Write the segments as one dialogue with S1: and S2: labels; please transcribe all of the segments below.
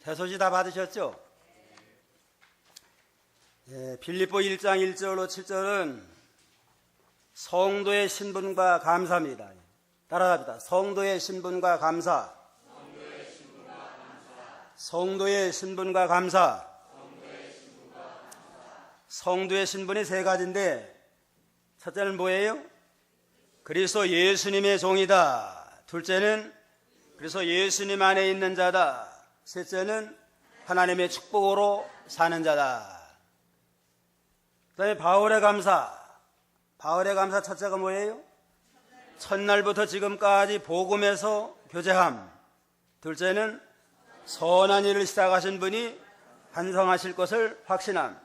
S1: 대소지 다 받으셨죠? 빌립보 1장 1절로 7절은 성도의 신분과 감사입니다. 따라갑니다. 성도의 신분과 감사. 성도의 신분과 감사. 성도의 신분이 세 가지인데 첫째는 뭐예요? 그리스도 예수님의 종이다. 둘째는 그리스도 예수님 안에 있는 자다. 셋째는 하나님의 축복으로 사는 자다. 그 다음에 바울의 감사. 바울의 감사 첫째가 뭐예요? 첫날부터 지금까지 복음에서 교제함. 둘째는 선한 일을 시작하신 분이 완성하실 것을 확신함.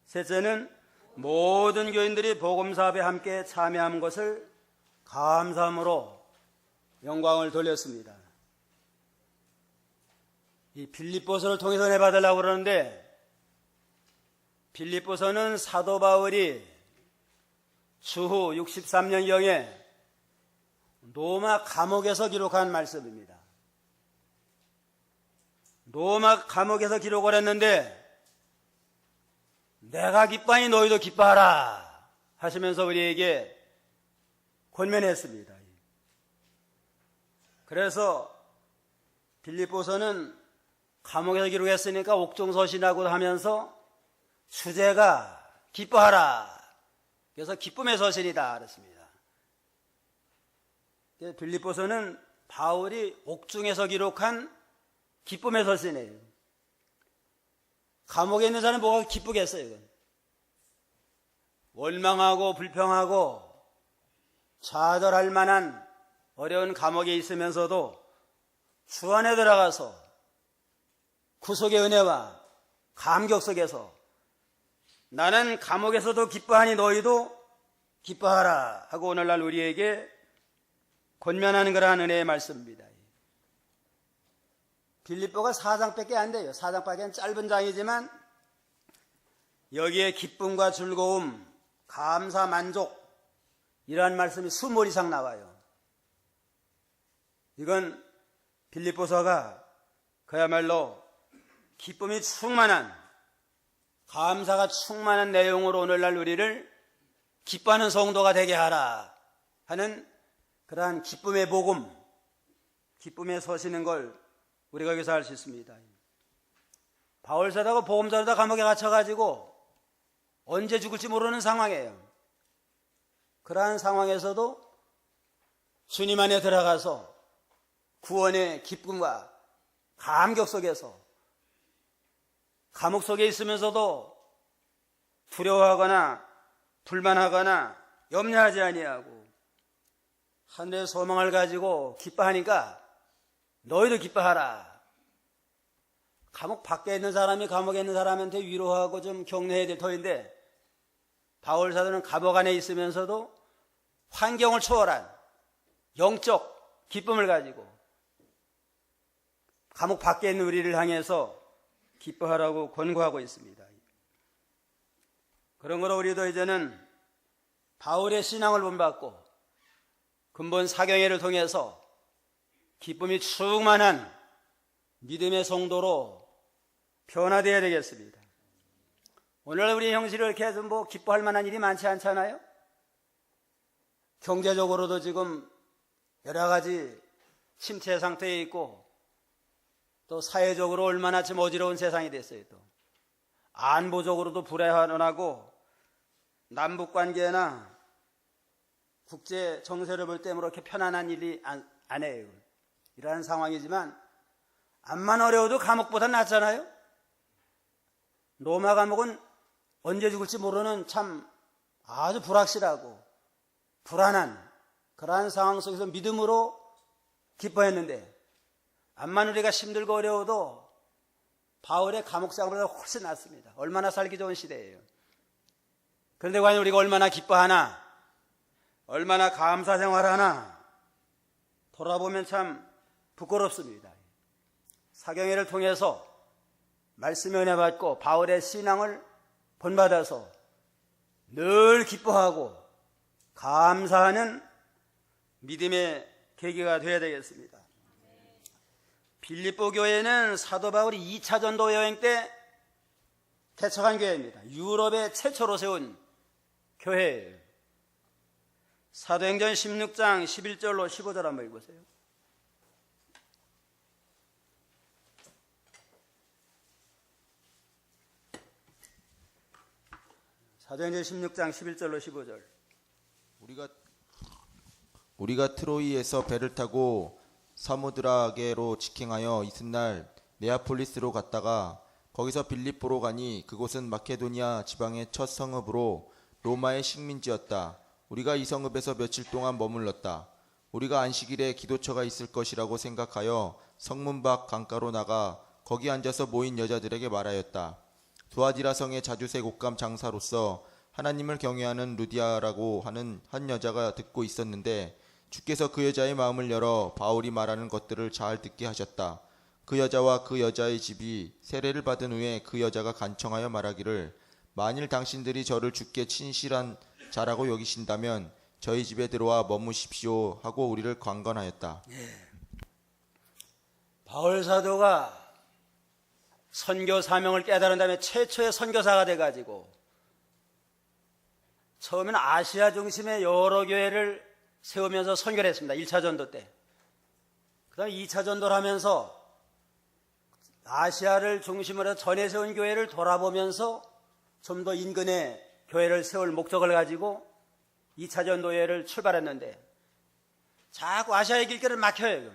S1: 셋째는 모든 교인들이 복음 사업에 함께 참여한 것을 감사함으로 영광을 돌렸습니다. 이 빌립보서를 통해서 내받으려고 그러는데 빌립보서는 사도 바울이 주후 63년경에 로마 감옥에서 기록한 말씀입니다. 로마 감옥에서 기록을 했는데 내가 기뻐하니 너희도 기뻐하라 하시면서 우리에게 권면했습니다. 그래서 빌립보서는 감옥에서 기록했으니까 옥중서신이라고 하면서 주제가 기뻐하라. 그래서 기쁨의 서신이다 그랬습니다. 빌립보서는 바울이 옥중에서 기록한 기쁨의 서신이에요. 감옥에 있는 사람은 뭐가 기쁘겠어요? 이건. 원망하고 불평하고 좌절할 만한 어려운 감옥에 있으면서도 주 안에 들어가서 구속의 은혜와 감격 속에서 나는 감옥에서도 기뻐하니 너희도 기뻐하라 하고 오늘날 우리에게 권면하는 그러한 은혜의 말씀입니다. 빌립보가 4장밖에 안 돼요. 4장밖에 짧은 장이지만 여기에 기쁨과 즐거움, 감사, 만족 이러한 말씀이 20월 이상 나와요. 이건 빌립보서가 그야말로 기쁨이 충만한, 감사가 충만한 내용으로 오늘날 우리를 기뻐하는 성도가 되게 하라 하는 그러한 기쁨의 복음, 기쁨에 서시는 걸 우리가 여기서 알 수 있습니다. 바울 사도가 보험자로다 감옥에 갇혀가지고 언제 죽을지 모르는 상황이에요. 그러한 상황에서도 주님 안에 들어가서 구원의 기쁨과 감격 속에서 감옥 속에 있으면서도 두려워하거나 불만하거나 염려하지 아니하고 하늘의 소망을 가지고 기뻐하니까 너희도 기뻐하라. 감옥 밖에 있는 사람이 감옥에 있는 사람한테 위로하고 좀 격려해야 될 터인데 바울 사도는 감옥 안에 있으면서도 환경을 초월한 영적 기쁨을 가지고 감옥 밖에 있는 우리를 향해서 기뻐하라고 권고하고 있습니다. 그러므로 우리도 이제는 바울의 신앙을 본받고 근본 사경회를 통해서 기쁨이 충만한 믿음의 성도로 변화되어야 되겠습니다. 오늘 우리 형제를 이렇게 해서 기뻐할 만한 일이 많지 않잖아요? 경제적으로도 지금 여러 가지 침체 상태에 있고 또 사회적으로 얼마나 좀 어지러운 세상이 됐어요. 또 안보적으로도 불안하고 남북관계나 국제 정세를 볼 때 그렇게 편안한 일이 안 해요. 이러한 상황이지만 암만 어려워도 감옥보다 낫잖아요. 로마 감옥은 언제 죽을지 모르는 참 아주 불확실하고 불안한 그러한 상황 속에서 믿음으로 기뻐했는데 암만 우리가 힘들고 어려워도 바울의 감옥생활보다 훨씬 낫습니다. 얼마나 살기 좋은 시대예요. 그런데 과연 우리가 얼마나 기뻐하나, 얼마나 감사 생활하나 돌아보면 참 부끄럽습니다. 사경회를 통해서 말씀의 은혜 받고 바울의 신앙을 본받아서 늘 기뻐하고 감사하는 믿음의 계기가 되어야 되겠습니다. 빌립보 교회는 사도 바울이 2차 전도 여행 때 개척한 교회입니다. 유럽에 최초로 세운 교회예요. 사도행전 16장 11절로 15절 한번 읽으세요. 사도행전 16장 11절로 15절.
S2: 우리가 트로이에서 배를 타고 사모드라게로 직행하여 이튿날 네아폴리스로 갔다가 거기서 빌립보로 가니 그곳은 마케도니아 지방의 첫 성읍으로 로마의 식민지였다. 우리가 이 성읍에서 며칠 동안 머물렀다. 우리가 안식일에 기도처가 있을 것이라고 생각하여 성문 밖 강가로 나가 거기 앉아서 모인 여자들에게 말하였다. 두아디라 성의 자주색 옷감 장사로서 하나님을 경외하는 루디아라고 하는 한 여자가 듣고 있었는데 주께서 그 여자의 마음을 열어 바울이 말하는 것들을 잘 듣게 하셨다. 그 여자와 그 여자의 집이 세례를 받은 후에 그 여자가 간청하여 말하기를 만일 당신들이 저를 주께 친실한 자라고 여기신다면 저희 집에 들어와 머무십시오 하고 우리를 관건하였다.
S1: 바울 사도가 선교 사명을 깨달은 다음에 최초의 선교사가 돼가지고 처음에는 아시아 중심의 여러 교회를 세우면서 선교를 했습니다. 1차 전도 때. 그 다음에 2차 전도를 하면서 아시아를 중심으로 해서 전에 세운 교회를 돌아보면서 좀 더 인근에 교회를 세울 목적을 가지고 2차 전도회를 출발했는데 자꾸 아시아의 길길을 막혀요.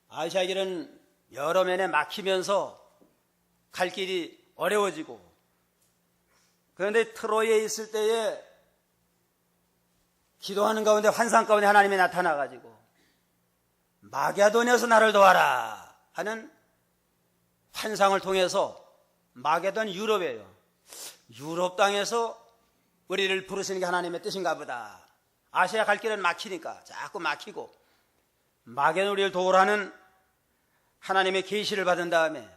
S1: 아시아 길은 여러 면에 막히면서 갈 길이 어려워지고, 그런데 트로이에 있을 때에 기도하는 가운데 환상 가운데 하나님이 나타나가지고 마게도냐에서 나를 도와라 하는 환상을 통해서, 마게도는 유럽이에요. 유럽 땅에서 우리를 부르시는 게 하나님의 뜻인가 보다. 아시아 갈 길은 막히니까 자꾸 막히고, 마게도는 우리를 도우라는 하나님의 계시를 받은 다음에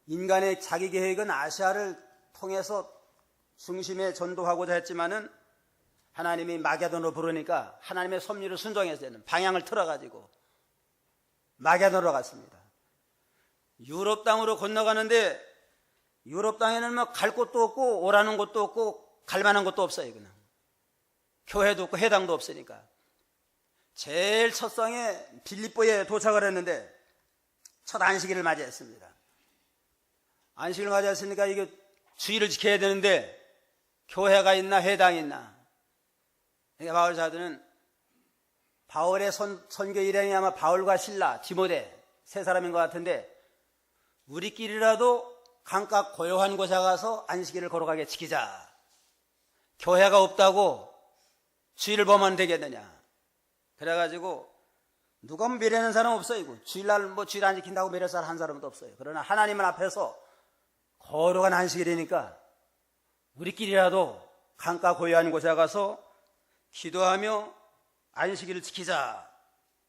S1: 인간의 자기 계획은 아시아를 통해서 중심에 전도하고자 했지만은 하나님이 마게도로 부르니까 하나님의 섭리를 순종해서 방향을 틀어가지고 마게도로 갔습니다. 유럽 땅으로 건너가는데 유럽 땅에는 뭐 갈 곳도 없고 오라는 곳도 없고 갈 만한 곳도 없어요. 그냥 교회도 없고 회당도 없으니까 제일 첫 성에 빌립보에 도착을 했는데 첫 안식일을 맞이했습니다. 안식일을 맞이했으니까 이게 주의를 지켜야 되는데 교회가 있나 회당이 있나. 그러니까 바울 사도는 바울의 선교 일행이 아마 바울과 실라, 디모데 세 사람인 것 같은데 우리끼리라도 강가 고요한 곳에 가서 안식일을 걸어가게 지키자. 교회가 없다고 주일을 범하면 되겠느냐. 그래가지고 누가 미래는 사람 없어요. 이거. 주일날 뭐 주일 안 지킨다고 미래 사람 한 사람도 없어요. 그러나 하나님은 앞에서 거룩한 안식일이니까 우리끼리라도 강가 고요한 곳에 가서 기도하며 안식일을 지키자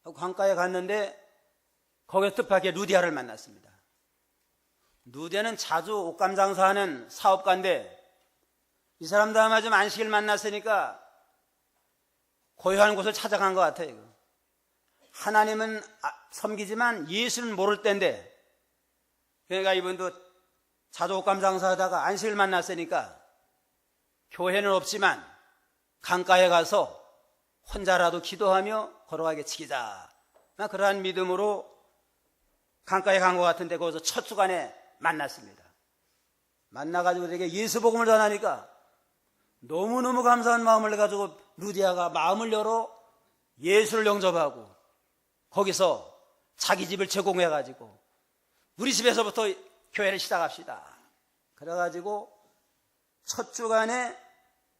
S1: 하고 강가에 갔는데 거기에 뜻밖의 루디아를 만났습니다. 루디아는 자주 옷감 장사하는 사업가인데 이 사람도 아마 좀 안식일 만났으니까 고요한 곳을 찾아간 것 같아요. 하나님은 섬기지만 예수는 모를 때인데, 그러니까 이분도 자주 옷감 장사하다가 안식일 만났으니까 교회는 없지만 강가에 가서 혼자라도 기도하며 걸어가게 지키자. 그러한 믿음으로 강가에 간 것 같은데 거기서 첫 주간에 만났습니다. 만나가지고 되게 예수 복음을 전하니까 너무너무 감사한 마음을 가지고 루디아가 마음을 열어 예수를 영접하고 거기서 자기 집을 제공해가지고 우리 집에서부터 교회를 시작합시다. 그래가지고 첫 주간에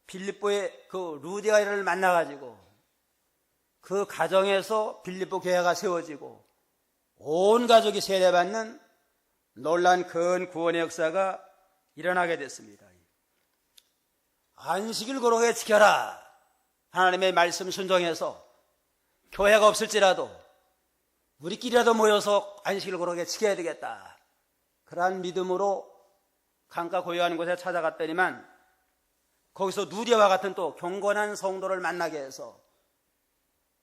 S1: 빌립보의 그 루디아를 만나가지고 그 가정에서 빌립보 교회가 세워지고 온 가족이 세례받는 놀란 큰 구원의 역사가 일어나게 됐습니다. 안식일 거룩하게 지켜라. 하나님의 말씀 순종해서 교회가 없을지라도 우리끼리라도 모여서 안식일 거룩하게 지켜야 되겠다. 그러한 믿음으로 강가 고요한 곳에 찾아갔더니만 거기서 누리와 같은 또 경건한 성도를 만나게 해서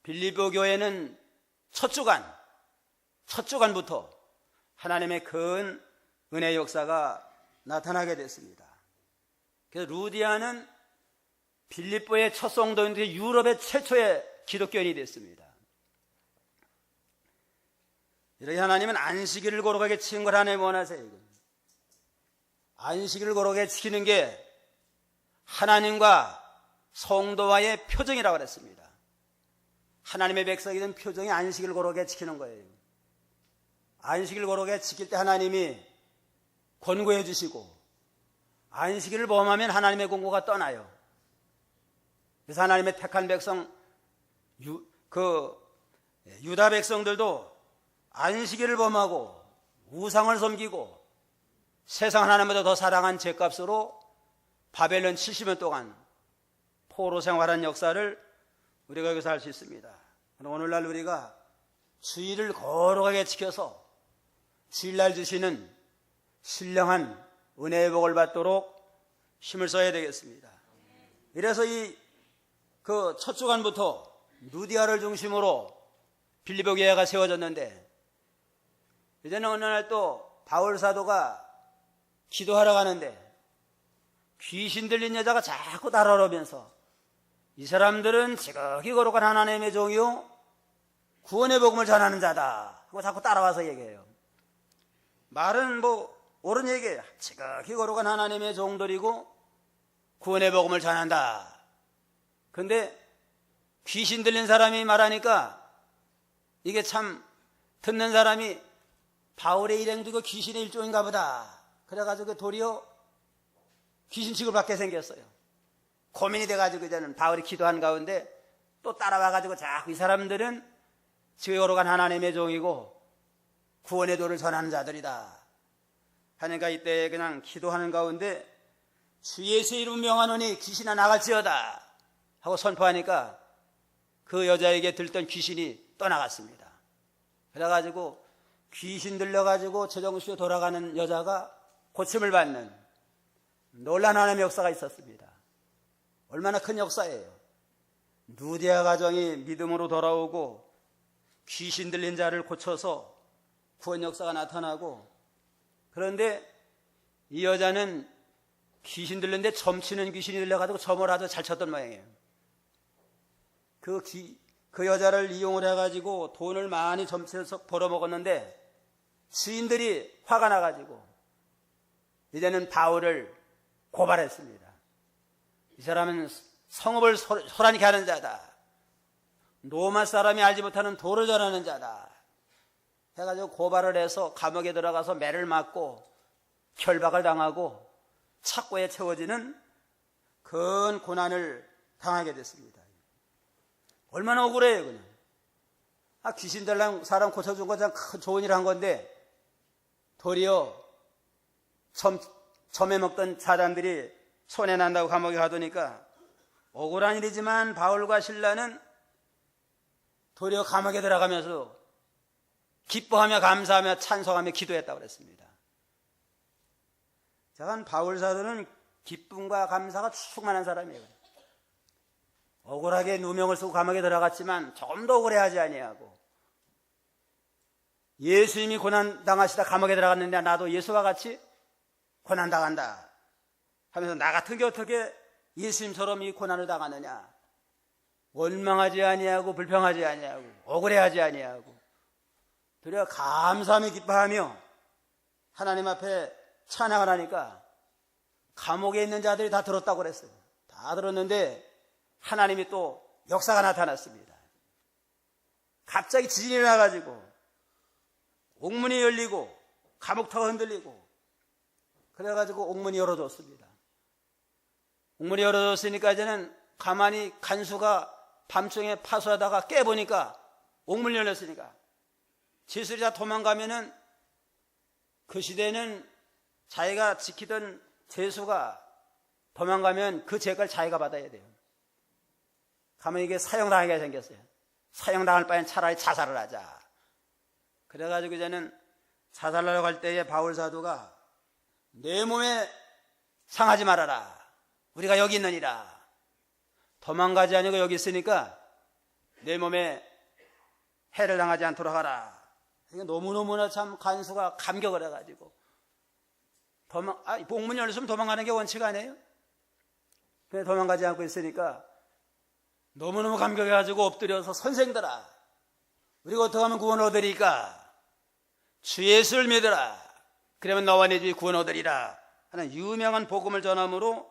S1: 빌립보 교회는 첫 주간 첫 주간부터 하나님의 큰 은혜의 역사가 나타나게 됐습니다. 그래서 루디아는 빌립보의 첫 성도인데 유럽의 최초의 기독교인이 됐습니다. 이렇게 하나님은 안식일을 거룩하게 지킨 걸 하나님 원하세요. 안식일을 거룩하게 지키는 게 하나님과 성도와의 표정이라고 그랬습니다. 하나님의 백성이 된 표정이 안식일을 거룩하게 지키는 거예요. 안식일을 거룩하게 지킬 때 하나님이 권고해 주시고 안식일을 범하면 하나님의 권고가 떠나요. 그래서 하나님의 택한 백성 유다 백성들도 안식일을 범하고 우상을 섬기고 세상 하나님보다 더 사랑한 죄값으로 바벨론 70년 동안 포로 생활한 역사를 우리가 여기서 알 수 있습니다. 오늘날 우리가 주일을 거룩하게 지켜서 주일날 주시는 신령한 은혜의 복을 받도록 힘을 써야 되겠습니다. 이래서 그 첫 주간부터 루디아를 중심으로 빌립보 교회가 세워졌는데, 이제는 어느 날 또 바울 사도가 기도하러 가는데 귀신 들린 여자가 자꾸 따라오면서 이 사람들은 지극히 거룩한 하나님의 종이요 구원의 복음을 전하는 자다 하고 자꾸 따라와서 얘기해요. 말은 옳은 얘기예요. 지극히 거룩한 하나님의 종들이고 구원의 복음을 전한다. 근데 귀신 들린 사람이 말하니까 이게 참 듣는 사람이 바울의 일행도 이거 귀신의 일종인가 보다. 그래가지고 도리어 귀신 취급받게 생겼어요. 고민이 돼가지고 이제는 바울이 기도한 가운데 또 따라와가지고 자꾸 이 사람들은 지극히 거룩한 하나님의 종이고 구원의 도를 전하는 자들이다 하니까 이때 그냥 기도하는 가운데 주 예수의 이름 명하노니 귀신아 나갈지어다 하고 선포하니까 그 여자에게 들던 귀신이 떠나갔습니다. 그래가지고 귀신 들려가지고 제정신으로 돌아가는 여자가 고침을 받는 놀라운 하나님의 역사가 있었습니다. 얼마나 큰 역사예요. 루디아 가정이 믿음으로 돌아오고 귀신 들린 자를 고쳐서 구원 역사가 나타나고, 그런데 이 여자는 귀신 들렸는데 점치는 귀신이 들려가지고 점을 아주 잘 쳤던 모양이에요. 그 여자를 이용을 해가지고 돈을 많이 점쳐서 벌어먹었는데 주인들이 화가 나가지고 이제는 바울을 고발했습니다. 이 사람은 성읍을 소란케 하는 자다. 로마 사람이 알지 못하는 도를 전하는 자다. 해가지고 고발을 해서 감옥에 들어가서 매를 맞고 결박을 당하고 착고에 채워지는 큰 고난을 당하게 됐습니다. 얼마나 억울해요, 그냥. 귀신 들린 사람 고쳐준 거 참 큰 좋은 일 한 건데, 도리어 점에 먹던 사람들이 손해 난다고 감옥에 가두니까 억울한 일이지만 바울과 실라는 도리어 감옥에 들어가면서 기뻐하며 감사하며 찬송하며 기도했다고 그랬습니다. 자, 바울 사도는 기쁨과 감사가 충만한 사람이에요. 억울하게 누명을 쓰고 감옥에 들어갔지만 조금 더 억울해하지 아니하고, 예수님이 고난당하시다 감옥에 들어갔는데 나도 예수와 같이 고난당한다 하면서 나 같은 게 어떻게 예수님처럼 이 고난을 당하느냐, 원망하지 아니하고 불평하지 아니하고 억울해하지 아니하고 도리어 감사하며 기뻐하며 하나님 앞에 찬양을 하니까 감옥에 있는 자들이 다 들었다고 그랬어요. 다 들었는데 하나님이 또 역사가 나타났습니다. 갑자기 지진이 나가지고 옥문이 열리고 감옥터가 흔들리고 그래가지고 옥문이 열어줬습니다. 옥문이 열어줬으니까 이제는 가만히 간수가 밤중에 파수하다가 깨보니까 옥문이 열렸으니까 제술이 다 도망가면은 그 시대는 자기가 지키던 제수가 도망가면 그 죄를 자기가 받아야 돼요. 가면 이게 사형당하게 생겼어요. 사형당할 바엔 차라리 자살을 하자. 그래가지고 이제는 자살하러 갈 때에 바울 사도가 내 몸에 상하지 말아라. 우리가 여기 있느니라. 도망가지 아니고 여기 있으니까 내 몸에 해를 당하지 않도록 하라. 그러니까 너무너무나 참 간수가 감격을 해가지고 복문 열렸으면 도망가는 게 원칙 아니에요? 근데 도망가지 않고 있으니까 너무너무 감격해가지고 엎드려서 선생들아, 우리가 어떻게 하면 구원 얻으리까? 주 예수를 믿으라. 그러면 너와 네 집이 구원 얻으리라 하는 유명한 복음을 전함으로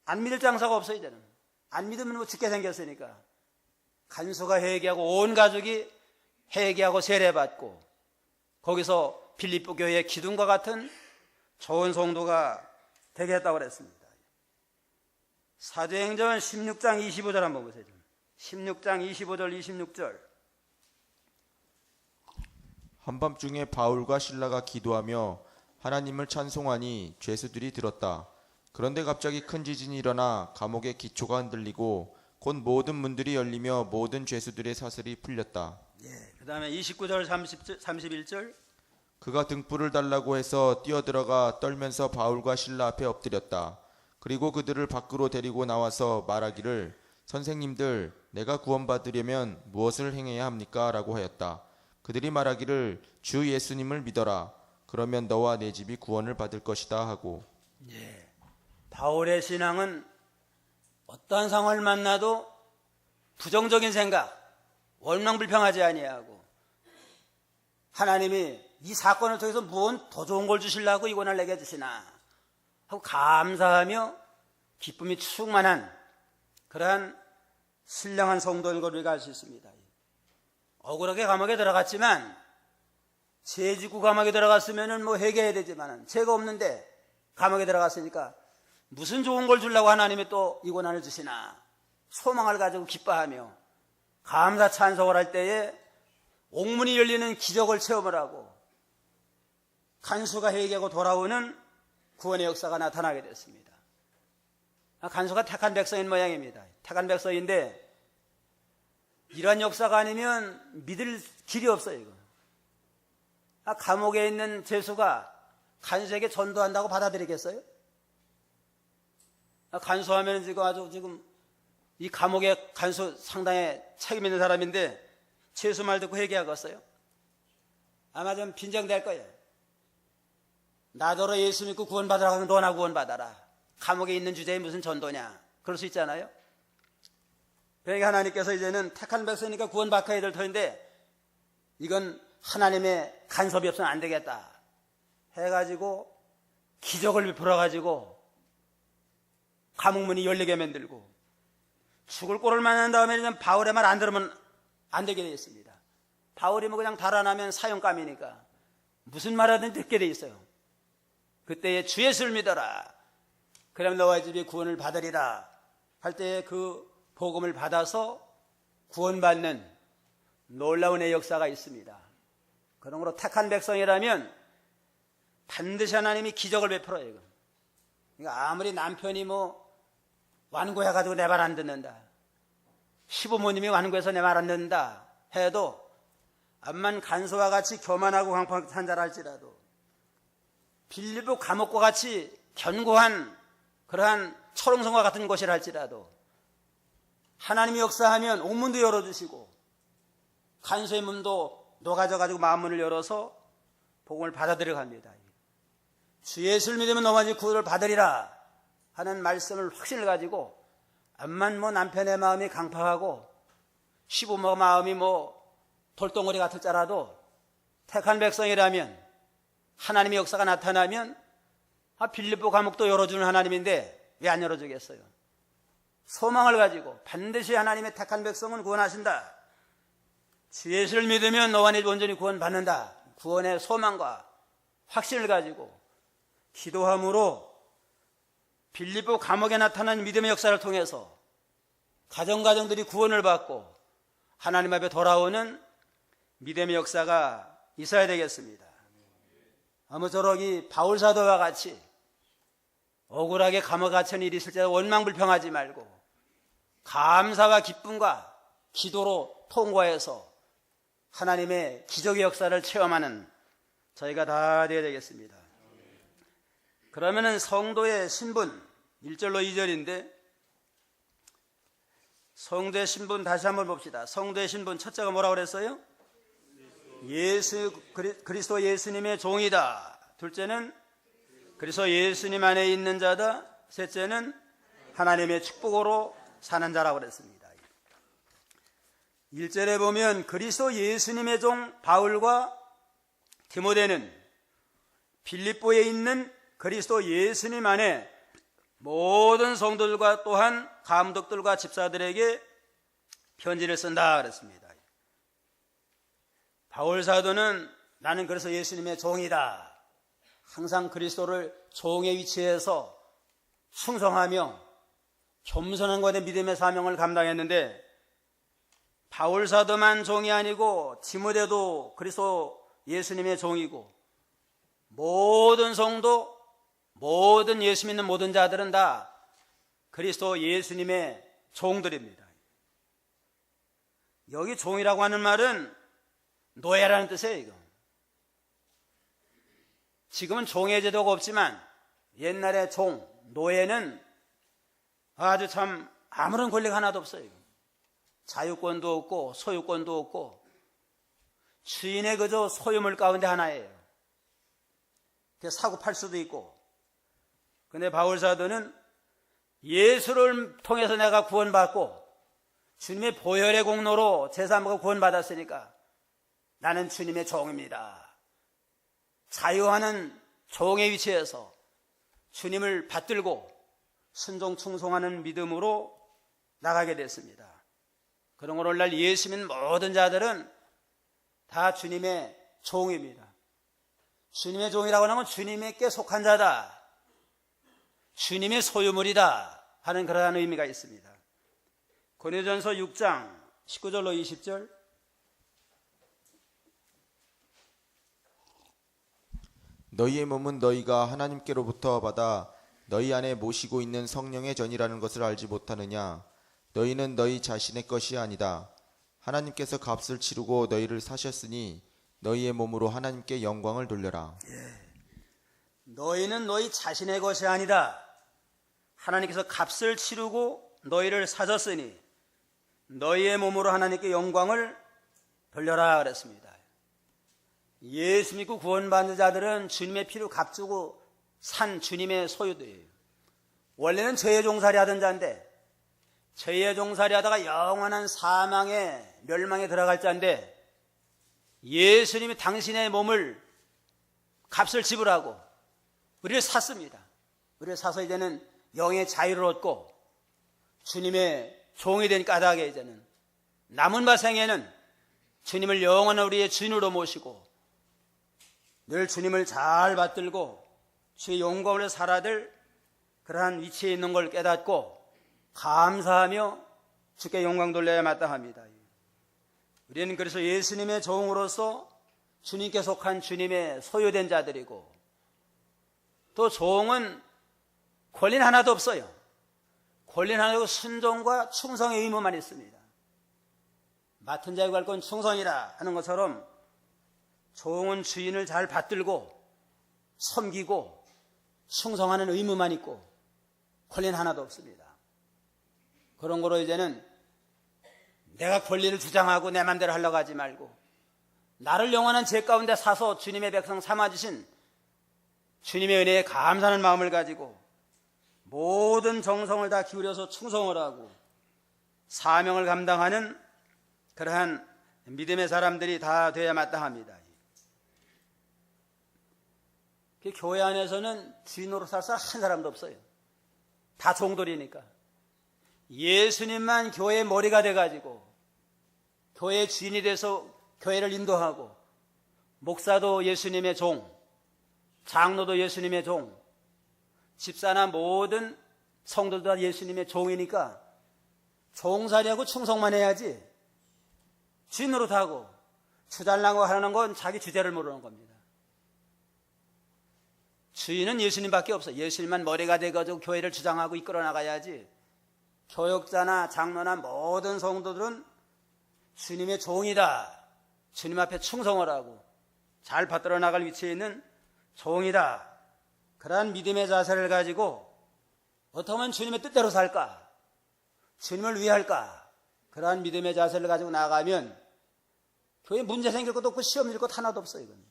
S1: 안 믿을 장사가 없어요. 이제는 안 믿으면 뭐 죽게 생겼으니까 간수가 회개하고 온 가족이 회개하고 세례받고 거기서 빌립보 교회의 기둥과 같은 좋은 성도가 되겠다고 그랬습니다. 사도행전 16장 25절 한번 보세요. 16장 25절 26절.
S2: 한밤중에 바울과 실라가 기도하며 하나님을 찬송하니 죄수들이 들었다. 그런데 갑자기 큰 지진이 일어나 감옥의 기초가 흔들리고 곧 모든 문들이 열리며 모든 죄수들의 사슬이 풀렸다.
S1: 그 다음에 29절 31절.
S2: 그가 등불을 달라고 해서 뛰어들어가 떨면서 바울과 실라 앞에 엎드렸다. 그리고 그들을 밖으로 데리고 나와서 말하기를 선생님들, 내가 구원받으려면 무엇을 행해야 합니까? 라고 하였다. 그들이 말하기를 주 예수님을 믿어라. 그러면 너와 내 집이 구원을 받을 것이다 하고.
S1: 바울의 신앙은 어떠한 상황을 만나도 부정적인 생각, 원망불평하지 아니하고 하나님이 이 사건을 통해서 무언 더 좋은 걸 주시려고 이 권한을 내게 주시나 하고 감사하며 기쁨이 충만한 그러한 신령한 성도인 걸 우리가 알 수 있습니다. 억울하게 감옥에 들어갔지만 죄 짓고 감옥에 들어갔으면 뭐 회개해야 되지만 죄가 없는데 감옥에 들어갔으니까 무슨 좋은 걸 주려고 하나님이 또 이 권한을 주시나 소망을 가지고 기뻐하며 감사 찬송을 할 때에 옥문이 열리는 기적을 체험을 하고 간수가 회개하고 돌아오는 구원의 역사가 나타나게 됐습니다. 간수가 택한 백성인 모양입니다. 택한 백성인데 이러한 역사가 아니면 믿을 길이 없어요. 이거. 감옥에 있는 죄수가 간수에게 전도한다고 받아들이겠어요? 간수하면 지금 이 감옥의 간수 상당히 책임 있는 사람인데 죄수 말 듣고 회개하겠어요? 아마 좀 빈정될 거예요. 나더러 예수 믿고 구원받으라고 하면 너나 구원받아라. 감옥에 있는 주제에 무슨 전도냐. 그럴 수 있잖아요. 그러니까 하나님께서 이제는 택한 백성이니까 구원받아야 될 터인데 이건 하나님의 간섭이 없으면 안 되겠다 해가지고 기적을 베풀어가지고 감옥문이 열리게 만들고 죽을 꼴을 만난 다음에 바울의 말 안 들으면 안 되게 되어 있습니다. 바울이 뭐 그냥 달아나면 사형감이니까 무슨 말하든 듣게 되어 있어요. 그때에 주 예수를 믿어라. 그러면 너와 집이 구원을 받으리라 할 때에 그 복음을 받아서 구원받는 놀라운 역사가 있습니다. 그런 거로 택한 백성이라면 반드시 하나님이 기적을 베풀어요. 그러니까 아무리 남편이 뭐 완고해가지고 내 말 안 듣는다, 시부모님이 완고해서 내 말 안 듣는다 해도 암만 간수와 같이 교만하고 강팍한 자라 할지라도 빌립보 감옥과 같이 견고한 그러한 초롱성과 같은 곳이라 할지라도 하나님이 역사하면 옥문도 열어주시고 간수의 문도 녹아져가지고 마음문을 열어서 복음을 받아들여 갑니다. 주 예수를 믿으면 너마저 구원을 받으리라 하는 말씀을 확신을 가지고 암만 뭐 남편의 마음이 강팍하고 시부모 마음이 뭐 돌덩어리 같을 자라도 택한 백성이라면 하나님의 역사가 나타나면 빌립보 감옥도 열어주는 하나님인데 왜 안 열어주겠어요? 소망을 가지고 반드시 하나님의 택한 백성은 구원하신다. 주 예수를 믿으면 너와 네 온전히 구원받는다. 구원의 소망과 확신을 가지고 기도함으로 빌립보 감옥에 나타난 믿음의 역사를 통해서 가정들이 구원을 받고 하나님 앞에 돌아오는 믿음의 역사가 있어야 되겠습니다. 아무쪼록 이 바울 사도와 같이 억울하게 감옥에 갇힌 일이 있을 때 원망불평하지 말고 감사와 기쁨과 기도로 통과해서 하나님의 기적의 역사를 체험하는 저희가 다 되어야 되겠습니다. 그러면은 성도의 신분 1절로 2절인데 성도의 신분 다시 한번 봅시다. 성도의 신분 첫째가 뭐라고 그랬어요? 그리스도 예수님의 종이다. 둘째는 그리스도 예수님 안에 있는 자다. 셋째는 하나님의 축복으로 사는 자라고 그랬습니다. 1절에 보면 그리스도 예수님의 종 바울과 디모데는 빌립보에 있는 그리스도 예수님 안에 모든 성도들과 또한 감독들과 집사들에게 편지를 쓴다 그랬습니다. 바울 사도는 나는 그래서 예수님의 종이다. 항상 그리스도를 종의 위치에서 충성하며 겸손한 것에 믿음의 사명을 감당했는데 바울 사도만 종이 아니고 디모데도 그리스도 예수님의 종이고 모든 성도, 모든 예수 믿는 모든 자들은 다 그리스도 예수님의 종들입니다. 여기 종이라고 하는 말은 노예라는 뜻이에요. 이거. 지금은 종의 제도가 없지만 옛날에 종, 노예는 아주 참 아무런 권리가 하나도 없어요. 자유권도 없고 소유권도 없고 주인의 그저 소유물 가운데 하나예요. 사고 팔 수도 있고. 근데 바울 사도는 예수를 통해서 내가 구원받고 주님의 보혈의 공로로 제3가 구원받았으니까 나는 주님의 종입니다. 자유하는 종의 위치에서 주님을 받들고 순종 충성하는 믿음으로 나가게 됐습니다. 그런 오늘날 예수 믿는 모든 자들은 다 주님의 종입니다. 주님의 종이라고 하는 건 주님에게 속한 자다. 주님의 소유물이다 하는 그러한 의미가 있습니다. 고린도전서 6장 19절로 20절
S2: 너희의 몸은 너희가 하나님께로부터 받아 너희 안에 모시고 있는 성령의 전이라는 것을 알지 못하느냐? 너희는 너희 자신의 것이 아니다. 하나님께서 값을 치르고 너희를 사셨으니 너희의 몸으로 하나님께 영광을 돌려라.
S1: 너희는 너희 자신의 것이 아니다. 하나님께서 값을 치르고 너희를 사셨으니 너희의 몸으로 하나님께 영광을 돌려라 그랬습니다. 예수 믿고 구원받는 자들은 주님의 피로 값주고 산 주님의 소유들이에요. 원래는 죄의 종살이 하던 자인데 죄의 종살이 하다가 영원한 사망의 멸망에 들어갈 자인데 예수님이 당신의 몸을 값을 지불하고 우리를 샀습니다. 우리를 사서 이제는 영의 자유를 얻고 주님의 종이 된 까닭에 이제는 남은 바 생에는 주님을 영원한 우리의 주인으로 모시고 늘 주님을 잘 받들고 주의 영광을 살아들 그러한 위치에 있는 걸 깨닫고 감사하며 주께 영광 돌려야 마땅합니다. 우리는 그래서 예수님의 종으로서 주님께 속한 주님의 소유된 자들이고 또 종은 권리는 하나도 없어요. 권리는 하나도 순종과 충성의 의무만 있습니다. 맡은 자의 관건 충성이라 하는 것처럼 종은 주인을 잘 받들고 섬기고 충성하는 의무만 있고 권리는 하나도 없습니다. 그런 거로 이제는 내가 권리를 주장하고 내 맘대로 하려고 하지 말고 나를 영원한 죄 가운데 사서 주님의 백성 삼아주신 주님의 은혜에 감사하는 마음을 가지고 모든 정성을 다 기울여서 충성을 하고 사명을 감당하는 그러한 믿음의 사람들이 다 되어야 마땅합니다. 교회 안에서는 주인으로 살 사람 한 사람도 없어요. 다 종들이니까. 예수님만 교회의 머리가 돼가지고 교회의 주인이 돼서 교회를 인도하고 목사도 예수님의 종, 장로도 예수님의 종, 집사나 모든 성도도 다 예수님의 종이니까 종살이하고 충성만 해야지 주인 노릇하고 주달라고 하는 건 자기 주제를 모르는 겁니다. 주인은 예수님밖에 없어요. 예수님만 머리가 돼가지고 교회를 주장하고 이끌어 나가야지 교역자나 장로나 모든 성도들은 주님의 종이다. 주님 앞에 충성을 하고 잘 받들어 나갈 위치에 있는 종이다. 그러한 믿음의 자세를 가지고 어떻게 하면 주님의 뜻대로 살까? 주님을 위할까? 그러한 믿음의 자세를 가지고 나가면 교회 문제 생길 것도 없고 시험 일 것 하나도 없어요. 이건.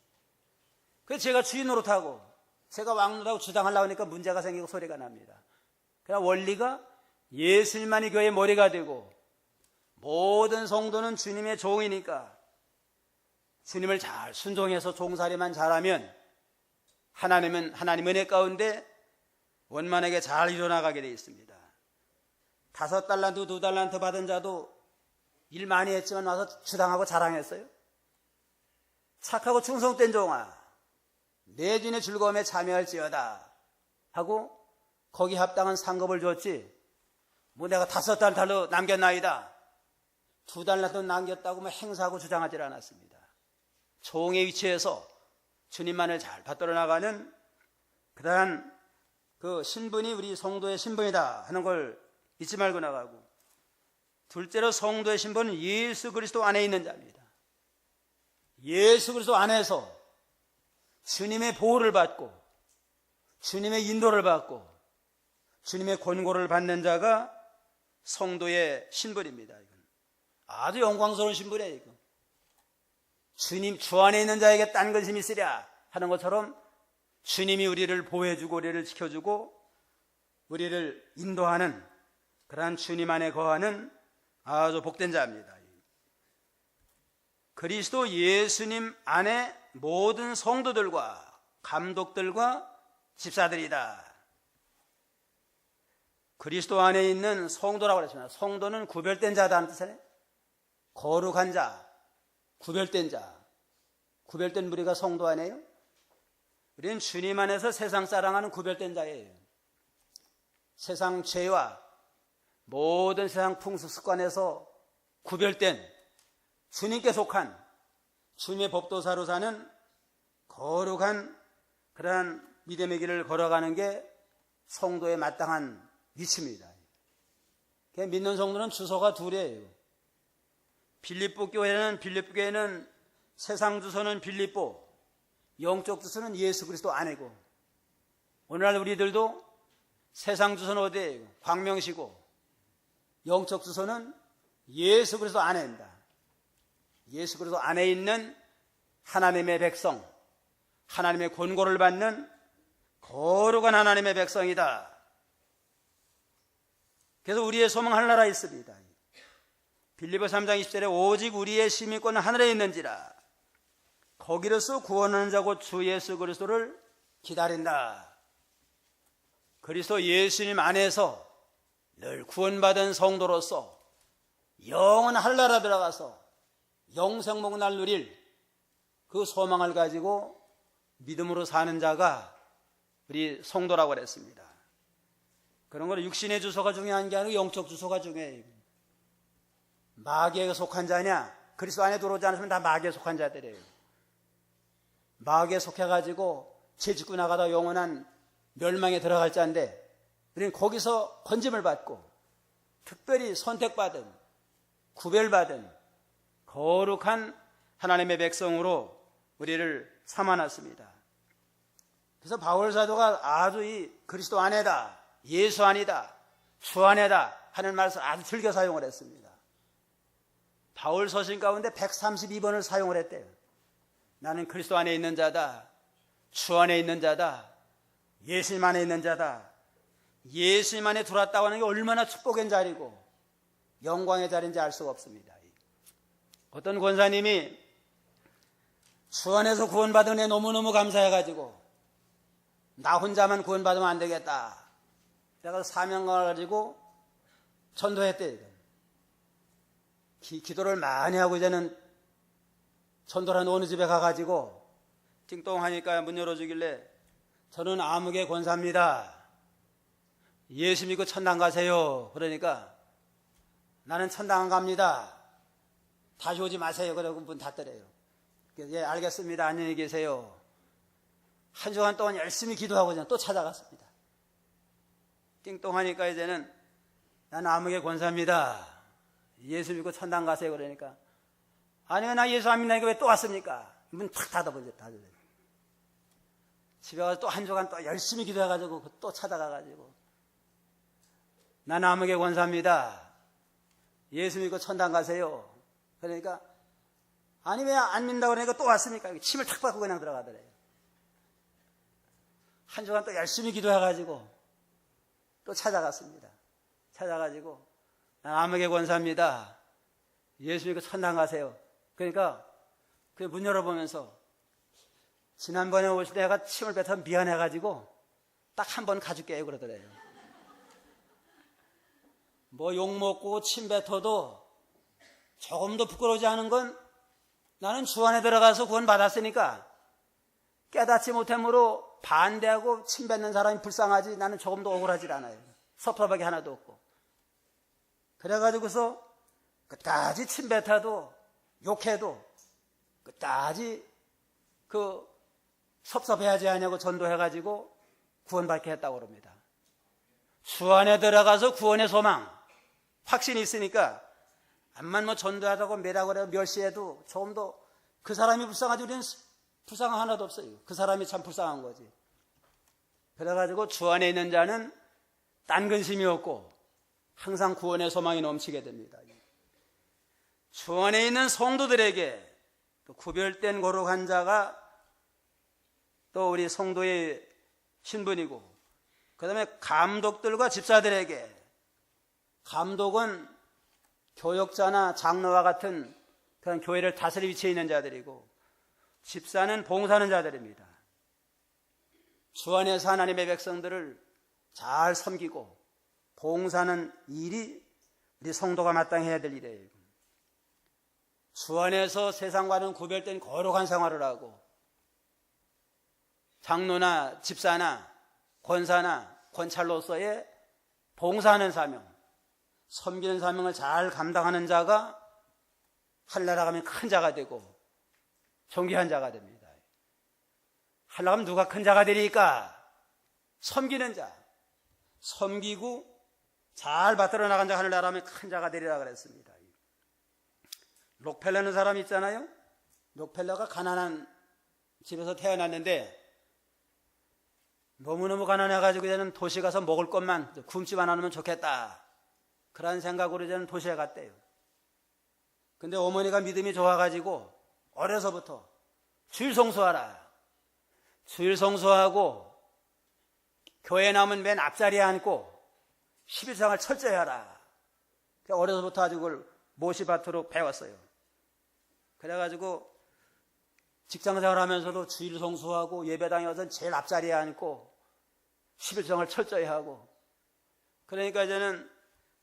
S1: 그래서 제가 주인 노릇하고 제가 왕 노릇하고 주장하려고 하니까 문제가 생기고 소리가 납니다. 그러나 원리가 예수님만이 교회의 머리가 되고 모든 성도는 주님의 종이니까 주님을 잘 순종해서 종살이만 잘하면 하나님은 은혜 가운데 원만하게 잘 이뤄나가게 되어 있습니다. 5달란트, 2달란트 받은 자도 일 많이 했지만 와서 주당하고 자랑했어요. 착하고 충성된 종아, 내 주인의 즐거움에 참여할지어다 하고 거기 합당한 상급을 줬지, 뭐 내가 5달란트 남겼나이다, 2달란트 남겼다고 뭐 행사하고 주장하지 않았습니다. 종의 위치에서 주님만을 잘 받들어 나가는 그러한 그 신분이 우리 성도의 신분이다 하는 걸 잊지 말고 나가고, 둘째로 성도의 신분은 예수 그리스도 안에 있는 자입니다. 예수 그리스도 안에서 주님의 보호를 받고 주님의 인도를 받고 주님의 권고를 받는 자가 성도의 신분입니다. 이건 아주 영광스러운 신분이에요. 이거. 주님 주 안에 있는 자에게 딴 근심이 있으랴 하는 것처럼 주님이 우리를 보호해주고 우리를 지켜주고 우리를 인도하는 그러한 주님 안에 거하는 아주 복된 자입니다. 그리스도 예수님 안에 모든 성도들과 감독들과 집사들이다. 그리스도 안에 있는 성도라고 그랬습니다. 성도는 구별된 자다는 뜻이에요. 거룩한 자, 구별된 자, 구별된 무리가 성도 아니에요? 우리는 주님 안에서 세상 사랑하는 구별된 자예요. 세상 죄와 모든 세상 풍습 습관에서 구별된 주님께 속한 주님의 법도사로 사는 거룩한 그러한 믿음의 길을 걸어가는 게 성도의 마땅한 위치입니다. 믿는 성도는 주소가 둘이에요. 빌립보 교회는 세상 주소는 빌립보, 영적 주소는 예수 그리스도 안이고, 오늘날 우리들도 세상 주소는 어디예요? 광명시고, 영적 주소는 예수 그리스도 안에입니다. 예수 그리스도 안에 있는 하나님의 백성, 하나님의 권고를 받는 거룩한 하나님의 백성이다. 그래서 우리의 소망 하늘나라에 있습니다. 빌립보 3장 20절에 오직 우리의 시민권은 하늘에 있는지라 거기로서 구원하는 자고 주 예수 그리스도를 기다린다. 그리스도 예수님 안에서 늘 구원받은 성도로서 영원 하늘나라 들어가서 영생목날 누릴 그 소망을 가지고 믿음으로 사는 자가 우리 성도라고 그랬습니다. 그런 거는 육신의 주소가 중요한 게 아니고 영적 주소가 중요해요. 마귀에 속한 자냐? 그리스도 안에 들어오지 않으면 다 마귀에 속한 자들이에요. 마귀에 속해가지고 죄 짓고 나가다 영원한 멸망에 들어갈 자인데, 우리는 거기서 건짐을 받고 특별히 선택받은, 구별받은 거룩한 하나님의 백성으로 우리를 삼아놨습니다. 그래서 바울 사도가 아주 이 그리스도 안에다, 예수 안이다, 주 안에다 하는 말을 아주 즐겨 사용을 했습니다. 바울 서신 가운데 132번을 사용을 했대요. 나는 그리스도 안에 있는 자다, 주 안에 있는 자다, 예수님 안에 있는 자다. 예수님 안에 들어왔다고 하는 게 얼마나 축복의 자리고 영광의 자리인지 알 수가 없습니다. 어떤 권사님이 주 안에서 구원받은 애 너무너무 감사해가지고 나 혼자만 구원받으면 안 되겠다. 내가 사명감을 가지고 전도했대요. 기도를 많이 하고 이제는 전도를 하는 어느 집에 가가지고 띵동하니까 문 열어주길래 저는 아무개 권사입니다. 예수 믿고 천당 가세요. 그러니까 나는 천당 안 갑니다. 다시 오지 마세요. 그러고 문 닫더래요. 예, 알겠습니다. 안녕히 계세요. 한 시간 동안 열심히 기도하고 또 찾아갔습니다. 띵동하니까 이제는 나는 아무개 권사입니다. 예수 믿고 천당 가세요. 그러니까 아니요, 나 예수 안 믿나니까 왜 또 왔습니까? 문 탁 닫아버렸죠. 집에 가서 또 한 시간 또 열심히 기도해가지고 또 찾아가가지고 나는 아무개 권사입니다. 예수 믿고 천당 가세요. 그러니까 아니 왜 안 믿는다고 그러니까 또 왔습니까? 침을 탁 받고 그냥 들어가더래요. 한 주간 또 열심히 기도해가지고 또 찾아갔습니다. 찾아가지고 난 암흑의 권사입니다. 예수 믿고 천당 가세요. 그러니까 그 문 열어보면서 지난번에 오실 때 내가 침을 뱉어 미안해가지고 딱 한 번 가줄게요 그러더래요. 뭐 욕먹고 침 뱉어도 조금도 부끄러우지 않은 건 나는 주 안에 들어가서 구원 받았으니까 깨닫지 못함으로 반대하고 침 뱉는 사람이 불쌍하지 나는 조금도 억울하지 않아요. 섭섭하게 하나도 없고. 그래가지고서 끝까지 침 뱉어도 욕해도 끝까지 그 섭섭해하지 않냐고 전도해가지고 구원받게 했다고 그럽니다. 주 안에 들어가서 구원의 소망 확신이 있으니까 암만 뭐 전도하다고 매라고 그래도 멸시해도 조금도 그 사람이 불쌍하지 우리는 불쌍한 하나도 없어요. 그 사람이 참 불쌍한 거지. 그래가지고 주 안에 있는 자는 딴 근심이 없고 항상 구원의 소망이 넘치게 됩니다. 주 안에 있는 성도들에게 또 구별된 거룩한 자가 또 우리 성도의 신분이고 그 다음에 감독들과 집사들에게 감독은 교역자나 장로와 같은 그런 교회를 다스릴 위치에 있는 자들이고 집사는 봉사하는 자들입니다. 주 안에서 하나님의 백성들을 잘 섬기고 봉사하는 일이 우리 성도가 마땅히 해야 될 일이에요. 주 안에서 세상과는 구별된 거룩한 생활을 하고 장로나 집사나 권사나 권찰로서의 봉사하는 사명, 섬기는 사명을 잘 감당하는 자가 하늘나라 가면 큰 자가 되고 존귀한 자가 됩니다. 하늘나라 가면 누가 큰 자가 되리까? 섬기는 자, 섬기고 잘 받들어 나간 자 하늘나라 가면 큰 자가 되리라 그랬습니다. 록펠러는 사람 있잖아요. 록펠러가 가난한 집에서 태어났는데 너무너무 가난해가지고 이제는 도시 가서 먹을 것만 굶집 안 하면 좋겠다. 그런 생각으로 이제는 도시에 갔대요. 근데 어머니가 믿음이 좋아가지고 어려서부터 주일 성수하라. 주일 성수하고 교회 나오면 맨 앞자리에 앉고 11상을 철저히 하라. 어려서부터 아주 그걸 모시밭으로 배웠어요. 그래가지고 직장생활 하면서도 주일 성수하고 예배당에 와서 제일 앞자리에 앉고 11성을 철저히 하고 그러니까 이제는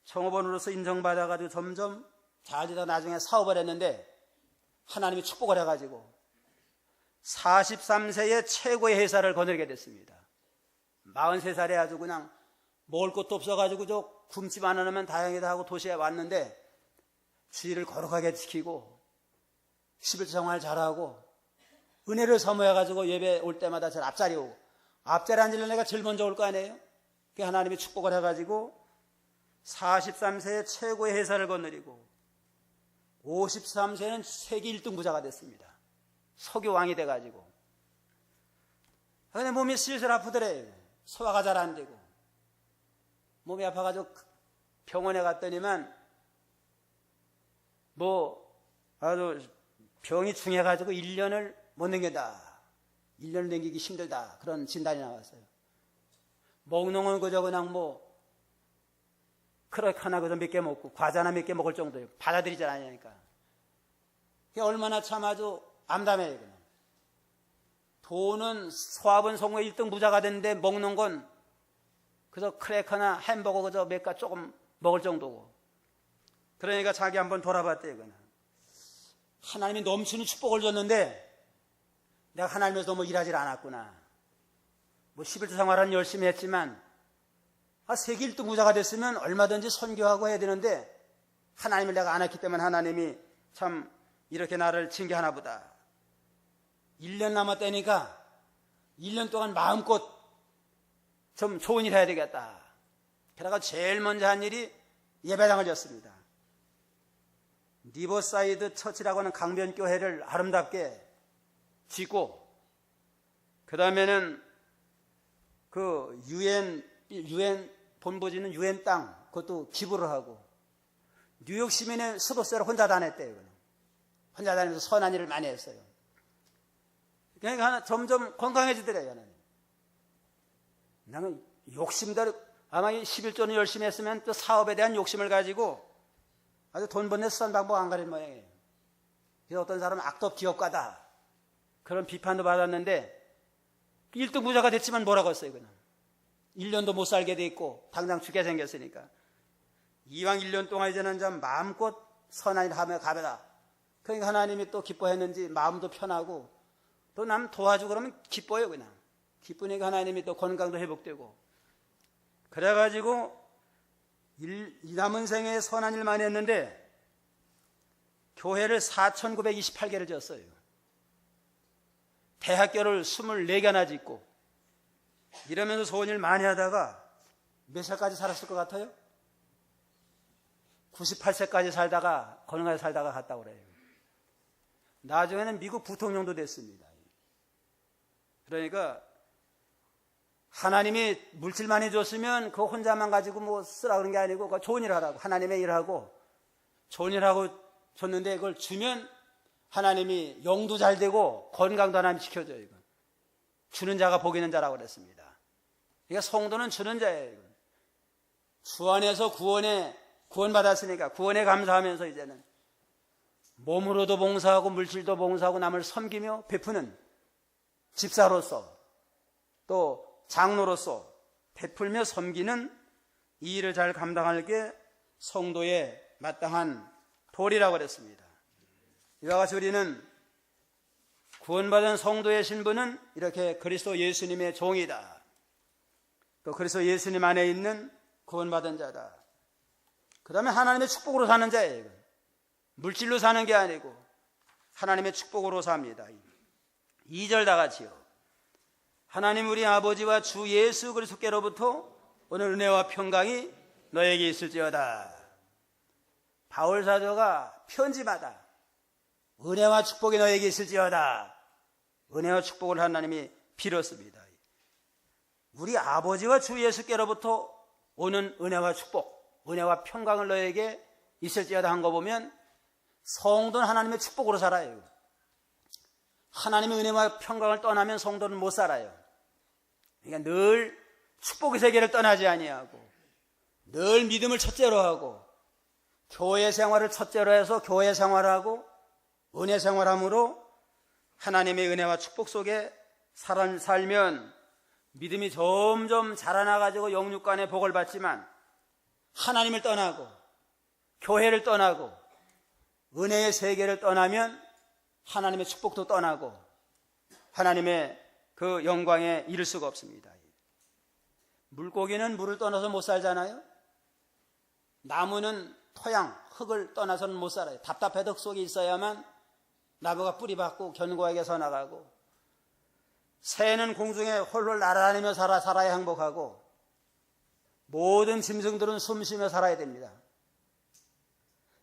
S1: 종업원으로서 인정받아가지고 점점 잘 되다 나중에 사업을 했는데 하나님이 축복을 해가지고 43세에 최고의 회사를 거느리게 됐습니다. 43살에 아주 그냥 먹을 것도 없어가지고 저 굶집 안 하면 다행이다 하고 도시에 왔는데 주일을 거룩하게 지키고 11성을 잘하고 은혜를 사모해가지고 예배 올 때마다 제일 앞자리 오고 앞자리 앉으려면 내가 제일 먼저 올 거 아니에요? 그 하나님이 축복을 해가지고 43세에 최고의 회사를 거느리고 53세는 세계 1등 부자가 됐습니다. 석유왕이 돼가지고. 근데 몸이 슬슬 아프더래요. 소화가 잘 안 되고. 몸이 아파가지고 병원에 갔더니만 뭐 아주 병이 중해가지고 1년을 못 넘긴다. 1년을 넘기기 힘들다. 그런 진단이 나왔어요. 먹는 건 그저 그냥 뭐 크로크 하나 그저 몇 개 먹고 과자나 몇 개 먹을 정도예요. 받아들이지 않으니까. 그게 얼마나 참 아주 암담해요. 그냥. 돈은 소합은 성공의 1등 부자가 됐는데 먹는 건 그저 크래커나 햄버거 그저 몇 가 조금 먹을 정도고. 그러니까 자기 한번 돌아봤대요. 그냥. 하나님이 넘치는 축복을 줬는데 내가 하나님에서 너무 일하질 않았구나. 뭐 11조 생활은 열심히 했지만 세계 1등 부자가 됐으면 얼마든지 선교하고 해야 되는데 하나님을 내가 안 했기 때문에 하나님이 참 이렇게 나를 징계하나 보다. 1년 남았다니까 1년 동안 마음껏 좀 좋은 일 해야 되겠다. 그래가 제일 먼저 한 일이 예배당을 졌습니다. 리버사이드 처치라고 하는 강변교회를 아름답게 짓고 그 다음에는 그 유엔 본부 짓는 유엔 땅 그것도 기부를 하고 뉴욕 시민의 수도세를 혼자 다 냈대요. 혼자 다니면서 선한 일을 많이 했어요. 그러니까 점점 건강해지더래요. 하나님. 나는 욕심대로 아마 이 11조는 열심히 했으면 또 사업에 대한 욕심을 가지고 아주 돈 번는 수단 방법 안 가린 모양이에요. 그래서 어떤 사람은 악덕 기업가다 그런 비판도 받았는데 1등 부자가 됐지만 뭐라고 했어요. 그는 1년도 못 살게 돼 있고 당장 죽게 생겼으니까 이왕 1년 동안 이제는 좀 마음껏 선한 일 하며 가벼라. 그러니까 하나님이 또 기뻐했는지 마음도 편하고 또 남 도와주고 그러면 기뻐요. 그냥 기쁘니까 하나님이 또 건강도 회복되고 그래가지고 이 남은 생에 선한 일만 했는데 교회를 4,928개를 지었어요. 대학교를 24개나 짓고 이러면서 좋은 일 많이 하다가 몇 살까지 살았을 것 같아요? 98세까지 살다가 건강하게 살다가 갔다고 그래요. 나중에는 미국 부통령도 됐습니다. 그러니까 하나님이 물질 많이 줬으면 그거 혼자만 가지고 뭐 쓰라 그런 게 아니고 그거 좋은 일 하라고 하나님의 일하고 좋은 일 하고 줬는데 그걸 주면 하나님이 영도 잘 되고 건강도 하나님 지켜줘요. 이건. 주는 자가 복 있는 자라고 그랬습니다. 그러니까 성도는 주는 자예요. 이건. 주 안에서 구원받았으니까 구원에 감사하면서 이제는 몸으로도 봉사하고 물질도 봉사하고 남을 섬기며 베푸는 집사로서 또 장로로서 베풀며 섬기는 이 일을 잘 감당할 게 성도의 마땅한 도리라고 그랬습니다. 이와 같이 우리는 구원받은 성도의 신분은 이렇게 그리스도 예수님의 종이다. 또 그리스도 예수님 안에 있는 구원받은 자다. 그 다음에 하나님의 축복으로 사는 자예요. 물질로 사는 게 아니고 하나님의 축복으로 삽니다. 2절 다 같이요. 하나님 우리 아버지와 주 예수 그리스도께로부터 오늘 은혜와 평강이 너에게 있을지어다. 바울 사도가 편지마다 은혜와 축복이 너에게 있을지어다. 은혜와 축복을 하나님이 빌었습니다. 우리 아버지와 주 예수께로부터 오는 은혜와 축복, 은혜와 평강을 너에게 있을지어다 한 거 보면 성도는 하나님의 축복으로 살아요. 하나님의 은혜와 평강을 떠나면 성도는 못 살아요. 그러니까 늘 축복의 세계를 떠나지 아니하고 늘 믿음을 첫째로 하고 교회 생활을 첫째로 해서 교회 생활하고 은혜 생활함으로 하나님의 은혜와 축복 속에 살면 믿음이 점점 자라나가지고 영육간의 복을 받지만 하나님을 떠나고 교회를 떠나고 은혜의 세계를 떠나면 하나님의 축복도 떠나고 하나님의 그 영광에 이를 수가 없습니다. 물고기는 물을 떠나서 못 살잖아요. 나무는 토양, 흙을 떠나서는 못 살아요. 답답해도 흙 속에 있어야만 나무가 뿌리 받고 견고하게 서나가고 새는 공중에 홀홀 날아다니며 살아야 행복하고 모든 짐승들은 숨쉬며 살아야 됩니다.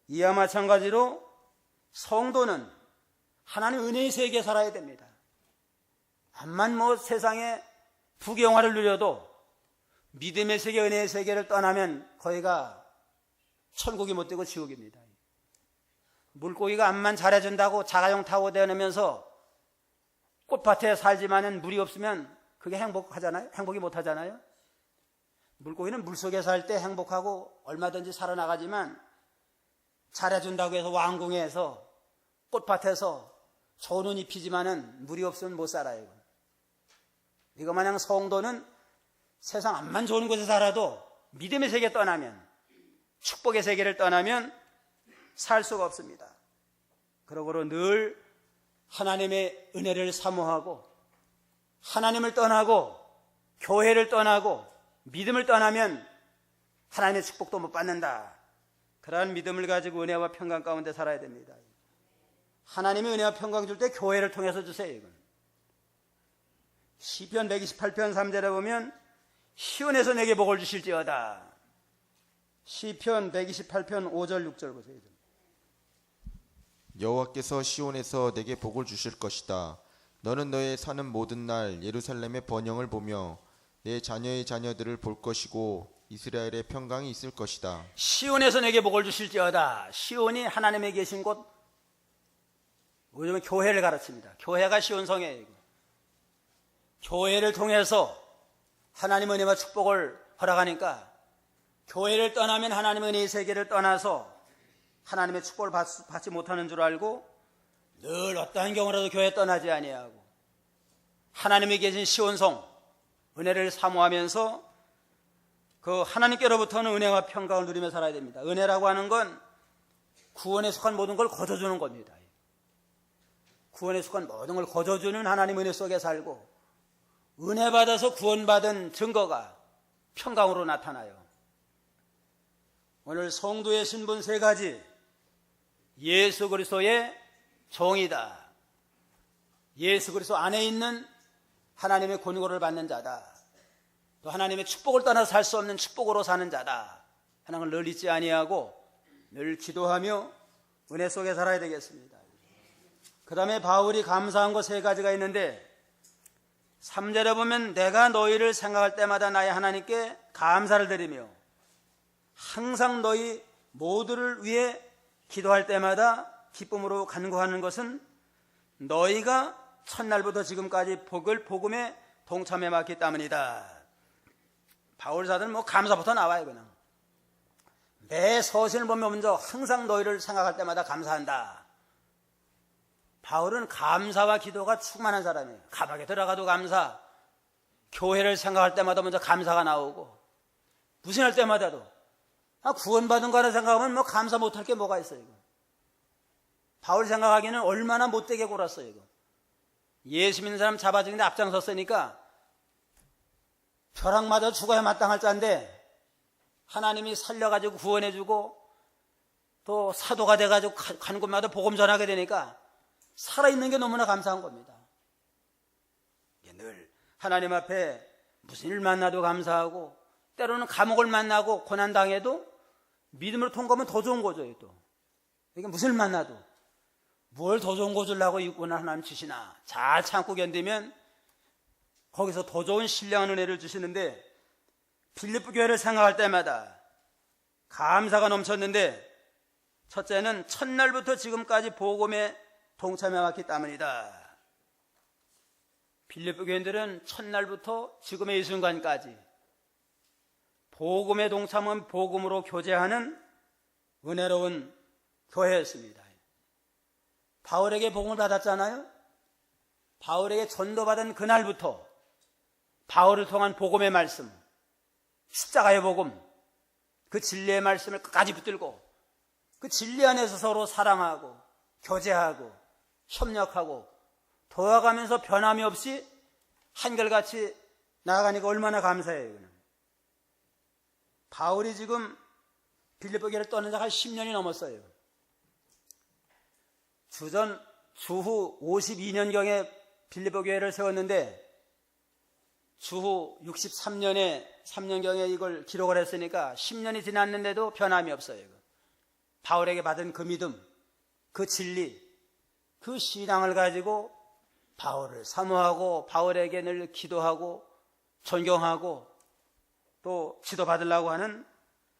S1: 이와 마찬가지로 성도는 하나님 은혜의 세계에 살아야 됩니다. 암만 뭐 세상에 부귀영화를 누려도 믿음의 세계, 은혜의 세계를 떠나면 거기가 천국이 못 되고 지옥입니다. 물고기가 암만 잘해준다고 자가용 타고 다니면서 꽃밭에 살지만은 물이 없으면 그게 행복하잖아요? 행복이 못 하잖아요? 물고기는 물속에 살 때 행복하고 얼마든지 살아나가지만 잘해준다고 해서 왕궁에서 꽃밭에서 좋은 옷 입히지만은 물이 없으면 못 살아요. 이거 마냥 성도는 세상 암만 좋은 곳에 살아도 믿음의 세계 떠나면 축복의 세계를 떠나면 살 수가 없습니다. 그러므로 늘 하나님의 은혜를 사모하고 하나님을 떠나고 교회를 떠나고 믿음을 떠나면 하나님의 축복도 못 받는다. 그러한 믿음을 가지고 은혜와 평강 가운데 살아야 됩니다. 하나님이 은혜와 평강 줄 때 교회를 통해서 주세요. 이건. 시편 128편 3절에 보면 시온에서 내게 복을 주실지어다. 시편 128편 5절 6절 보세요.
S2: 여호와께서 시온에서 내게 복을 주실 것이다. 너는 너의 사는 모든 날 예루살렘의 번영을 보며 내 자녀의 자녀들을 볼 것이고 이스라엘의 평강이 있을 것이다.
S1: 시온에서 내게 복을 주실지어다. 시온이 하나님의 계신 곳, 요즘은 교회를 가르칩니다. 교회가 시온성이에요. 이거. 교회를 통해서 하나님 은혜와 축복을 허락하니까 교회를 떠나면 하나님의 은혜의 세계를 떠나서 하나님의 축복을 받지 못하는 줄 알고 늘 어떠한 경우라도 교회 떠나지 아니하고 하나님이 계신 시온성 은혜를 사모하면서 그 하나님께로부터는 은혜와 평강을 누리며 살아야 됩니다. 은혜라고 하는 건 구원에 속한 모든 걸 거저주는 겁니다. 구원에 속한 모든 걸 거저주는 하나님 은혜 속에 살고 은혜 받아서 구원받은 증거가 평강으로 나타나요. 오늘 성도의 신분 3가지. 예수 그리스도의 종이다. 예수 그리스도 안에 있는 하나님의 권고를 받는 자다. 또 하나님의 축복을 떠나서 살 수 없는 축복으로 사는 자다 하는 걸 늘 잊지 아니하고 늘 기도하며 은혜 속에 살아야 되겠습니다. 그 다음에 바울이 감사한 것 3가지가 있는데 3절에 보면 내가 너희를 생각할 때마다 나의 하나님께 감사를 드리며 항상 너희 모두를 위해 기도할 때마다 기쁨으로 간구하는 것은 너희가 첫날부터 지금까지 복음에 동참해 왔기 때문이다. 바울 사도는 감사부터 나와요. 그냥 매 서신을 보면 먼저 항상 너희를 생각할 때마다 감사한다. 바울은 감사와 기도가 충만한 사람이에요. 감옥에 들어가도 감사, 교회를 생각할 때마다 먼저 감사가 나오고 무신할 때마다도 구원받은 거라 생각하면 감사 못할 게 뭐가 있어요. 이거. 바울 생각하기에는 얼마나 못되게 굴었어요. 이거. 예수 믿는 사람 잡아주는데 앞장섰으니까 벼락 맞아 죽어야 마땅할 자인데 하나님이 살려가지고 구원해주고 또 사도가 돼가지고 간 곳마다 복음 전하게 되니까 살아있는 게 너무나 감사한 겁니다. 늘 하나님 앞에 무슨 일 만나도 감사하고 때로는 감옥을 만나고 고난당해도 믿음으로 통과하면 더 좋은 거죠. 또 이게 무슨 일 만나도 뭘 더 좋은 거 주려고 이 고난 하나님 주시나 잘 참고 견디면 거기서 더 좋은 신령한 은혜를 주시는데 빌립보 교회를 생각할 때마다 감사가 넘쳤는데 첫째는 첫날부터 지금까지 복음에 동참해 왔기 때문이다. 빌립보 교인들은 첫날부터 지금의 이 순간까지 복음에 동참한 복음으로 교제하는 은혜로운 교회였습니다. 바울에게 복음을 받았잖아요. 바울에게 전도받은 그날부터 바울을 통한 복음의 말씀, 십자가의 복음, 그 진리의 말씀을 끝까지 붙들고 그 진리 안에서 서로 사랑하고 교제하고 협력하고 도와가면서 변함이 없이 한결같이 나아가니까 얼마나 감사해요. 바울이 지금 빌립보 교회를 떠난 지가 한 10년이 넘었어요. 주후 52년경에 빌립보 교회를 세웠는데 주후 63년에 3년경에 이걸 기록을 했으니까 10년이 지났는데도 변함이 없어요. 바울에게 받은 그 믿음, 그 진리, 그 신앙을 가지고 바울을 사모하고 바울에게 늘 기도하고 존경하고 또 지도받으려고 하는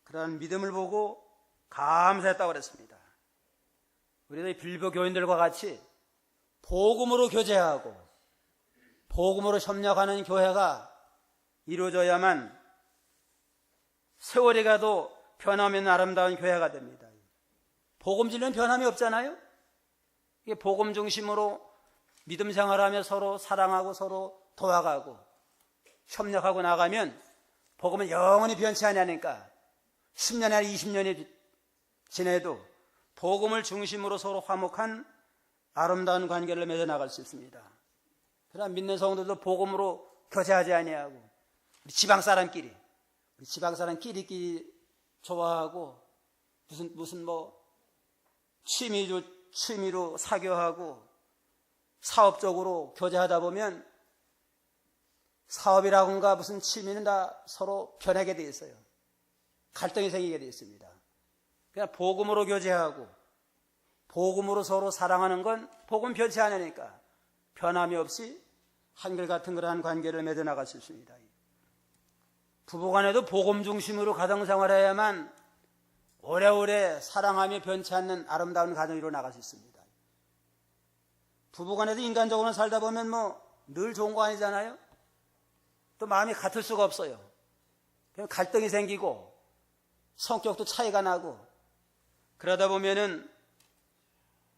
S1: 그런 믿음을 보고 감사했다고 그랬습니다. 우리도 빌립보 교인들과 같이 복음으로 교제하고 복음으로 협력하는 교회가 이루어져야만 세월이 가도 변함없는 아름다운 교회가 됩니다. 복음 진리는 변함이 없잖아요. 이게 복음 중심으로 믿음 생활하며 서로 사랑하고 서로 도와가고 협력하고 나가면 복음은 영원히 변치 않으니까 10년이 아니라 20년이 지내도 복음을 중심으로 서로 화목한 아름다운 관계를 맺어 나갈 수 있습니다. 그러나 믿는 성도들도 복음으로 교제하지 아니하고 우리 지방 사람끼리 좋아하고 무슨 취미로 사교하고 사업적으로 교제하다 보면 사업이라든가 무슨 취미는 다 서로 변하게 되어 있어요. 갈등이 생기게 되어 있습니다. 그냥 복음으로 교제하고 복음으로 서로 사랑하는 건 복음 변치 않으니까 변함이 없이 한결같은 그러한 관계를 맺어 나갈 수 있습니다. 부부간에도 복음 중심으로 가정생활해야만 오래오래 사랑하며 변치 않는 아름다운 가정으로 나갈 수 있습니다. 부부간에도 인간적으로 살다 보면 뭐 늘 좋은 거 아니잖아요. 또 마음이 같을 수가 없어요. 그냥 갈등이 생기고 성격도 차이가 나고 그러다 보면은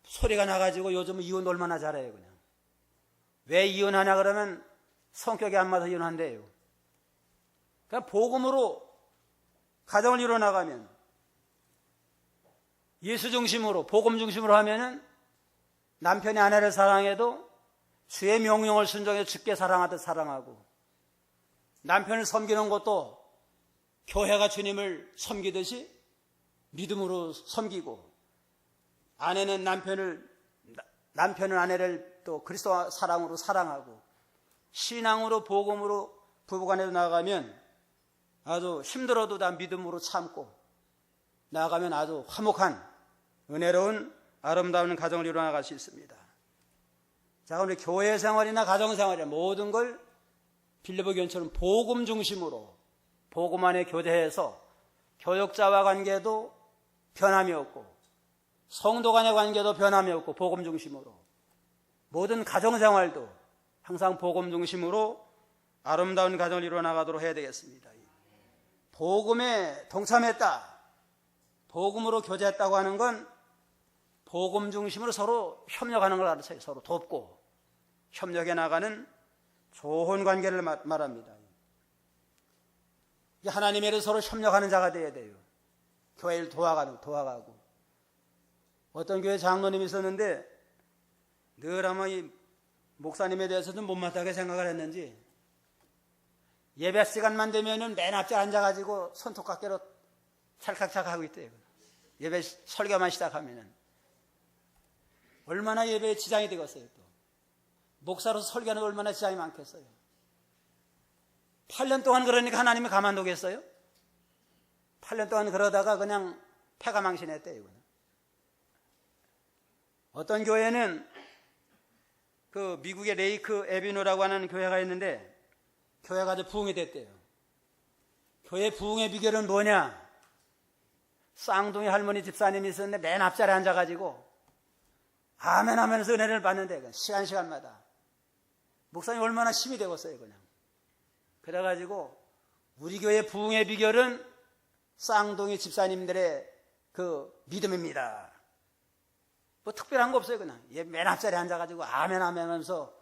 S1: 소리가 나가지고 요즘은 이혼 얼마나 잘해요. 그냥 왜 이혼하냐 그러면 성격이 안 맞아서 이혼한대요. 그러니까 복음으로 가정을 이뤄나가면 예수 중심으로 복음 중심으로 하면은 남편이 아내를 사랑해도 주의 명령을 순종해 주께 사랑하듯 사랑하고, 남편을 섬기는 것도 교회가 주님을 섬기듯이 믿음으로 섬기고, 아내는 남편은 아내를 또 그리스도 사랑으로 사랑하고, 신앙으로 복음으로 부부간에도 나아가면 아주 힘들어도 다 믿음으로 참고 나아가면 아주 화목한 은혜로운 아름다운 가정을 이루어나갈 수 있습니다. 자, 우리 교회 생활이나 가정 생활이나 모든 걸 빌립보 교회처럼 복음 중심으로 복음 안에 교제해서 교역자와 관계도 변함이 없고 성도 간의 관계도 변함이 없고 복음 중심으로 모든 가정 생활도 항상 복음 중심으로 아름다운 가정을 이루어나가도록 해야 되겠습니다. 복음에 동참했다, 복음으로 교제했다고 하는 건 복음 중심으로 서로 협력하는 걸 가르쳐요. 서로 돕고 협력해 나가는 좋은 관계를 말합니다. 하나님의 서로 협력하는 자가 되어야 돼요. 교회를 도와가고. 어떤 교회 장로님이 있었는데 늘 아마 이 목사님에 대해서는 못마땅하게 생각을 했는지 예배 시간만 되면은 맨 앞에 앉아가지고 손톱깎이로 찰칵찰칵 하고 있대요. 예배 설교만 시작하면은. 얼마나 예배에 지장이 되겠어요. 또 목사로서 설교하는 얼마나 지장이 많겠어요. 8년 동안 그러니까 하나님이 가만두겠어요? 8년 동안 그러다가 그냥 패가 망신했대요. 이거는. 어떤 교회는 그 미국의 레이크 에비뉴라고 하는 교회가 있는데 교회가 아주 부흥이 됐대요. 교회 부흥의 비결은 뭐냐? 쌍둥이 할머니 집사님이 있었는데 맨 앞자리에 앉아가지고 아멘 하면서 은혜를 받는데 시간마다 목사님 얼마나 힘이 되겠어요. 그냥 그래가지고 우리 교회 부흥의 비결은 쌍둥이 집사님들의 그 믿음입니다. 뭐 특별한 거 없어요. 그냥 맨 앞자리에 앉아가지고 아멘 하면서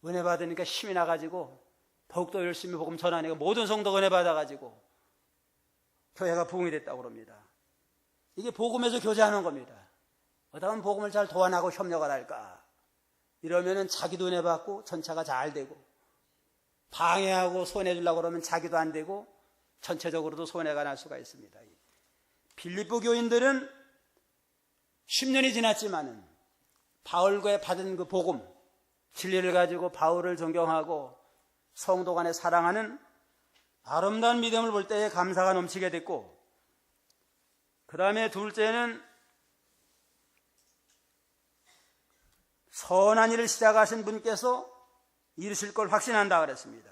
S1: 은혜 받으니까 힘이 나가지고 더욱더 열심히 복음 전하니까 모든 성도가 은혜 받아가지고 교회가 부흥이 됐다고 그럽니다. 이게 복음에서 교제하는 겁니다. 어떠한 복음을 잘 도안하고 협력을 할까? 이러면은 자기도 은혜 받고 전체가 잘 되고, 방해하고 손해주려고 그러면 자기도 안 되고 전체적으로도 손해가 날 수가 있습니다. 빌립보 교인들은 10년이 지났지만은 바울과 받은 그 복음, 진리를 가지고 바울을 존경하고 성도 간에 사랑하는 아름다운 믿음을 볼 때에 감사가 넘치게 됐고, 그 다음에 둘째는 선한 일을 시작하신 분께서 이루실 걸 확신한다 그랬습니다.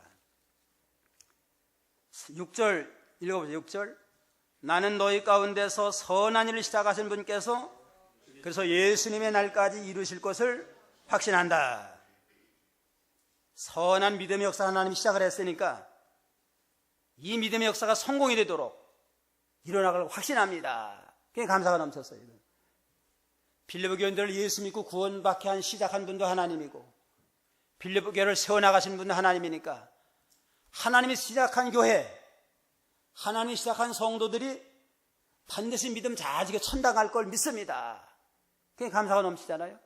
S1: 6절 읽어보세요. 6절. 나는 너희 가운데서 선한 일을 시작하신 분께서 그래서 예수님의 날까지 이루실 것을 확신한다. 선한 믿음의 역사 하나님이 시작을 했으니까 이 믿음의 역사가 성공이 되도록 일어나갈 확신합니다. 그게 감사가 넘쳤어요. 빌립보 교인들을 예수 믿고 구원받게 시작한 분도 하나님이고 빌립보 교회를 세워나가신 분도 하나님이니까 하나님이 시작한 교회, 하나님이 시작한 성도들이 반드시 믿음 잘 지켜 천당 갈 걸 믿습니다. 그게 감사가 넘치잖아요.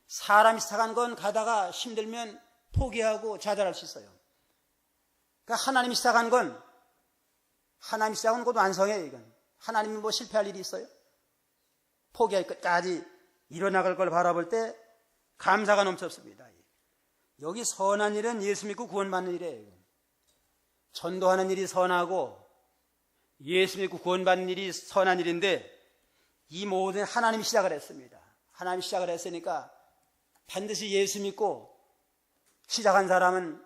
S1: 사람이 시작한 건 가다가 힘들면 포기하고 좌절할 수 있어요. 그러니까 하나님이 시작한 건 하나님이 시작은 곧 완성해요. 이건 하나님이 뭐 실패할 일이 있어요? 포기할 끝까지 일어나갈 걸 바라볼 때 감사가 넘쳤습니다. 여기 선한 일은 예수 믿고 구원받는 일이에요. 전도하는 일이 선하고 예수 믿고 구원받는 일이 선한 일인데 이 모든 하나님이 시작을 했습니다. 하나님이 시작을 했으니까 반드시 예수 믿고 시작한 사람은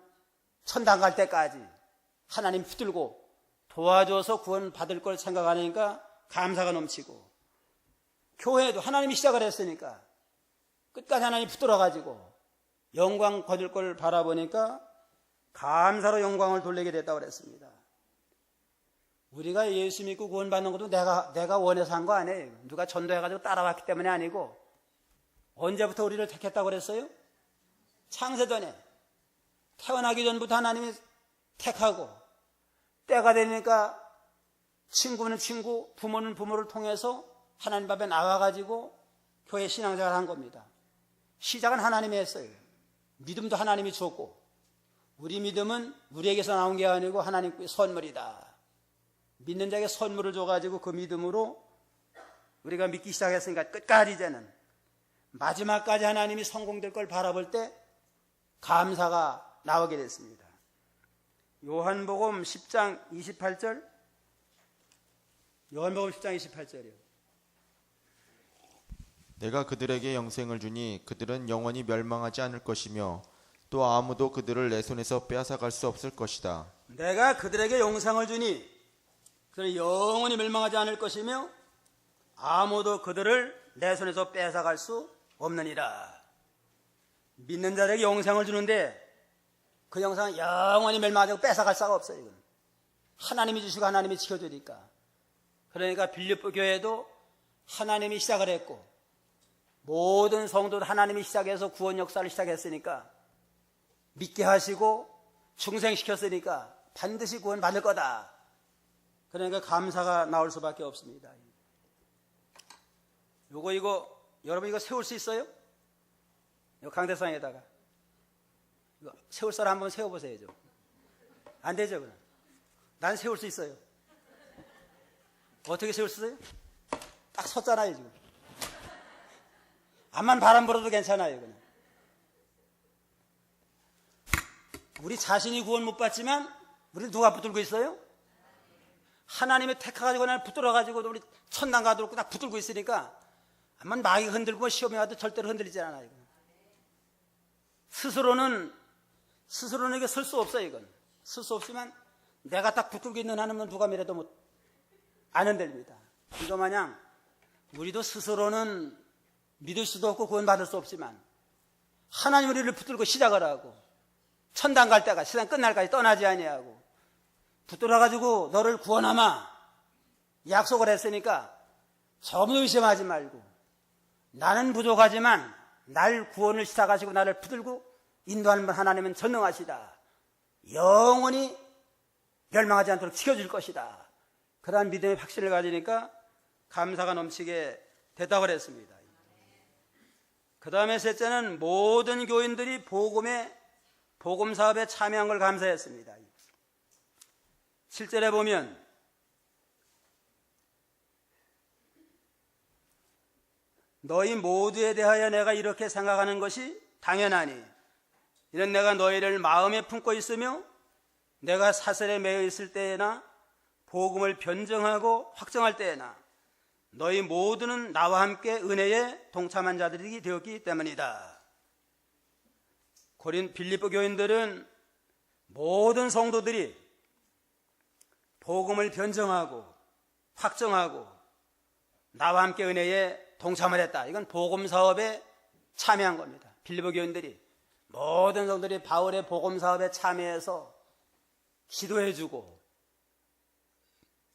S1: 천당 갈 때까지 하나님 붙들고 도와줘서 구원받을 걸 생각하니까 감사가 넘치고, 교회도 하나님이 시작을 했으니까 끝까지 하나님 붙들어가지고 영광 거둘 걸 바라보니까 감사로 영광을 돌리게 됐다고 그랬습니다. 우리가 예수 믿고 구원받는 것도 내가 원해서 한 거 아니에요. 누가 전도해가지고 따라왔기 때문에 아니고, 언제부터 우리를 택했다고 그랬어요? 창세전에 태어나기 전부터 하나님이 택하고, 때가 되니까 친구는 친구, 부모는 부모를 통해서 하나님 앞에 나와가지고 교회 신앙생활을 한 겁니다. 시작은 하나님이 했어요. 믿음도 하나님이 줬고, 우리 믿음은 우리에게서 나온 게 아니고 하나님의 선물이다. 믿는 자에게 선물을 줘가지고 그 믿음으로 우리가 믿기 시작했으니까 끝까지 이제는 마지막까지 하나님이 성공될 걸 바라볼 때 감사가 나오게 됐습니다. 요한복음 10장 28절, 요한복음 10장 28절이요.
S2: 내가 그들에게 영생을 주니 그들은 영원히 멸망하지 않을 것이며 또 아무도 그들을 내 손에서 빼앗아갈 수 없을 것이다.
S1: 내가 그들에게 영생을 주니 그들은 영원히 멸망하지 않을 것이며 아무도 그들을 내 손에서 빼앗아갈 수 없느니라. 믿는 자에게 영생을 주는데 그 영생은 영원히 멸망하지 뺏어갈 수가 없어요. 이건 하나님이 주시고 하나님이 지켜주니까. 그러니까 빌립보 교회도 하나님이 시작을 했고 모든 성도도 하나님이 시작해서 구원 역사를 시작했으니까 믿게 하시고 중생시켰으니까 반드시 구원 받을 거다. 그러니까 감사가 나올 수밖에 없습니다. 여러분 이거 세울 수 있어요? 이 강대상에다가 이거 세울 사람 한번 세워보세요. 안 되죠? 그럼 난 세울 수 있어요. 어떻게 세울 수 있어요? 딱 섰잖아요. 지금 암만 바람 불어도 괜찮아요. 그냥. 우리 자신이 구원 못 받지만 우리 누가 붙들고 있어요? 하나님이 택해가지고 날 붙들어가지고 우리 천당 가도록 딱 붙들고 있으니까 암만 마귀 흔들고 시험에 와도 절대로 흔들리지 않아요. 스스로는 이게 설 수 없어요. 이건 설 수 없지만 내가 딱 붙들고 있는 하나님은 누가 밀어도 안 흔들립니다. 이거 마냥 우리도 스스로는 믿을 수도 없고 구원받을 수 없지만 하나님 우리를 붙들고 시작을 하고 천당 갈 때가 세상 끝날까지 떠나지 아니하고 붙들어가지고 너를 구원하마 약속을 했으니까 전혀 의심하지 말고 나는 부족하지만 날 구원을 시작하시고 나를 붙들고 인도하는 분 하나님은 전능하시다. 영원히 멸망하지 않도록 지켜줄 것이다. 그러한 믿음의 확신을 가지니까 감사가 넘치게 됐다고 그랬습니다. 그 다음에 셋째는 모든 교인들이 복음 사업에 참여한 걸 감사했습니다. 7절에 보면 너희 모두에 대하여 내가 이렇게 생각하는 것이 당연하니 이는 내가 너희를 마음에 품고 있으며 내가 사슬에 매여 있을 때에나 복음을 변정하고 확정할 때에나 너희 모두는 나와 함께 은혜에 동참한 자들이 되었기 때문이다. 빌립보 교인들은 모든 성도들이 복음을 변정하고 확정하고 나와 함께 은혜에 동참을 했다. 이건 복음 사업에 참여한 겁니다. 빌립보 교인들이 모든 성도들이 바울의 복음 사업에 참여해서 기도해주고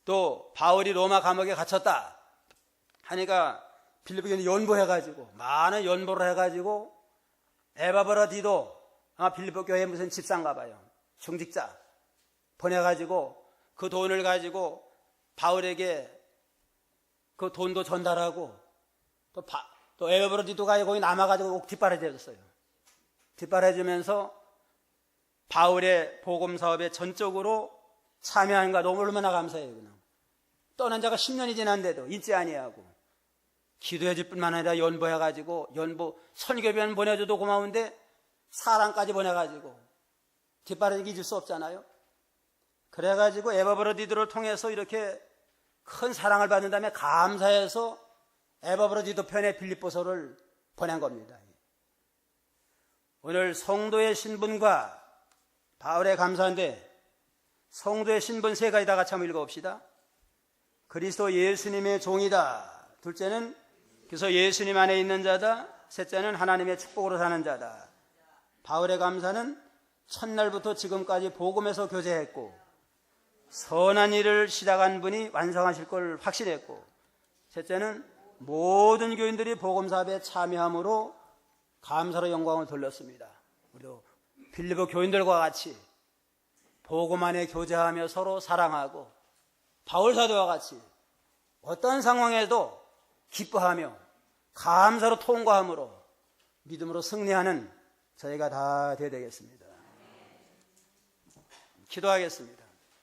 S1: 또 바울이 로마 감옥에 갇혔다 하니까 빌립보 교인이 연보해가지고 많은 연보를 해가지고 에바브라디도 아마 빌립보 교회 무슨 집사인가 봐요. 중직자 보내가지고 그 돈을 가지고 바울에게 그 돈도 전달하고 또 에바브라디도가 거기 남아가지고 옥 뒷바라지해줬어요. 뒷바라지면서 바울의 복음 사업에 전적으로 참여하는 거 너무 얼마나 감사해요. 그냥. 떠난 자가 10년이 지난데도 잊지 아니하고 기도해 줄 뿐만 아니라 연보해가지고 선교비는 보내줘도 고마운데 사랑까지 보내가지고 뒷바라지 잊을 수 없잖아요. 그래가지고 에바브라디도를 통해서 이렇게 큰 사랑을 받는 다음에 감사해서 에바브라디도 편에 빌립보서를 보낸 겁니다. 오늘 성도의 신분과 바울의 감사인데 성도의 신분 세 가지 다 같이 한번 읽어봅시다. 그리스도 예수님의 종이다. 둘째는 그래서 예수님 안에 있는 자다. 셋째는 하나님의 축복으로 사는 자다. 바울의 감사는 첫날부터 지금까지 복음에서 교제했고 선한 일을 시작한 분이 완성하실 걸 확신했고, 셋째는 모든 교인들이 복음 사업에 참여함으로 감사로 영광을 돌렸습니다. 우리도 빌립보 교인들과 같이 복음 안에 교제하며 서로 사랑하고 바울 사도와 같이 어떤 상황에도 기뻐하며 감사로 통과함으로 믿음으로 승리하는 저희가 다 되어야 되겠습니다. 기도하겠습니다.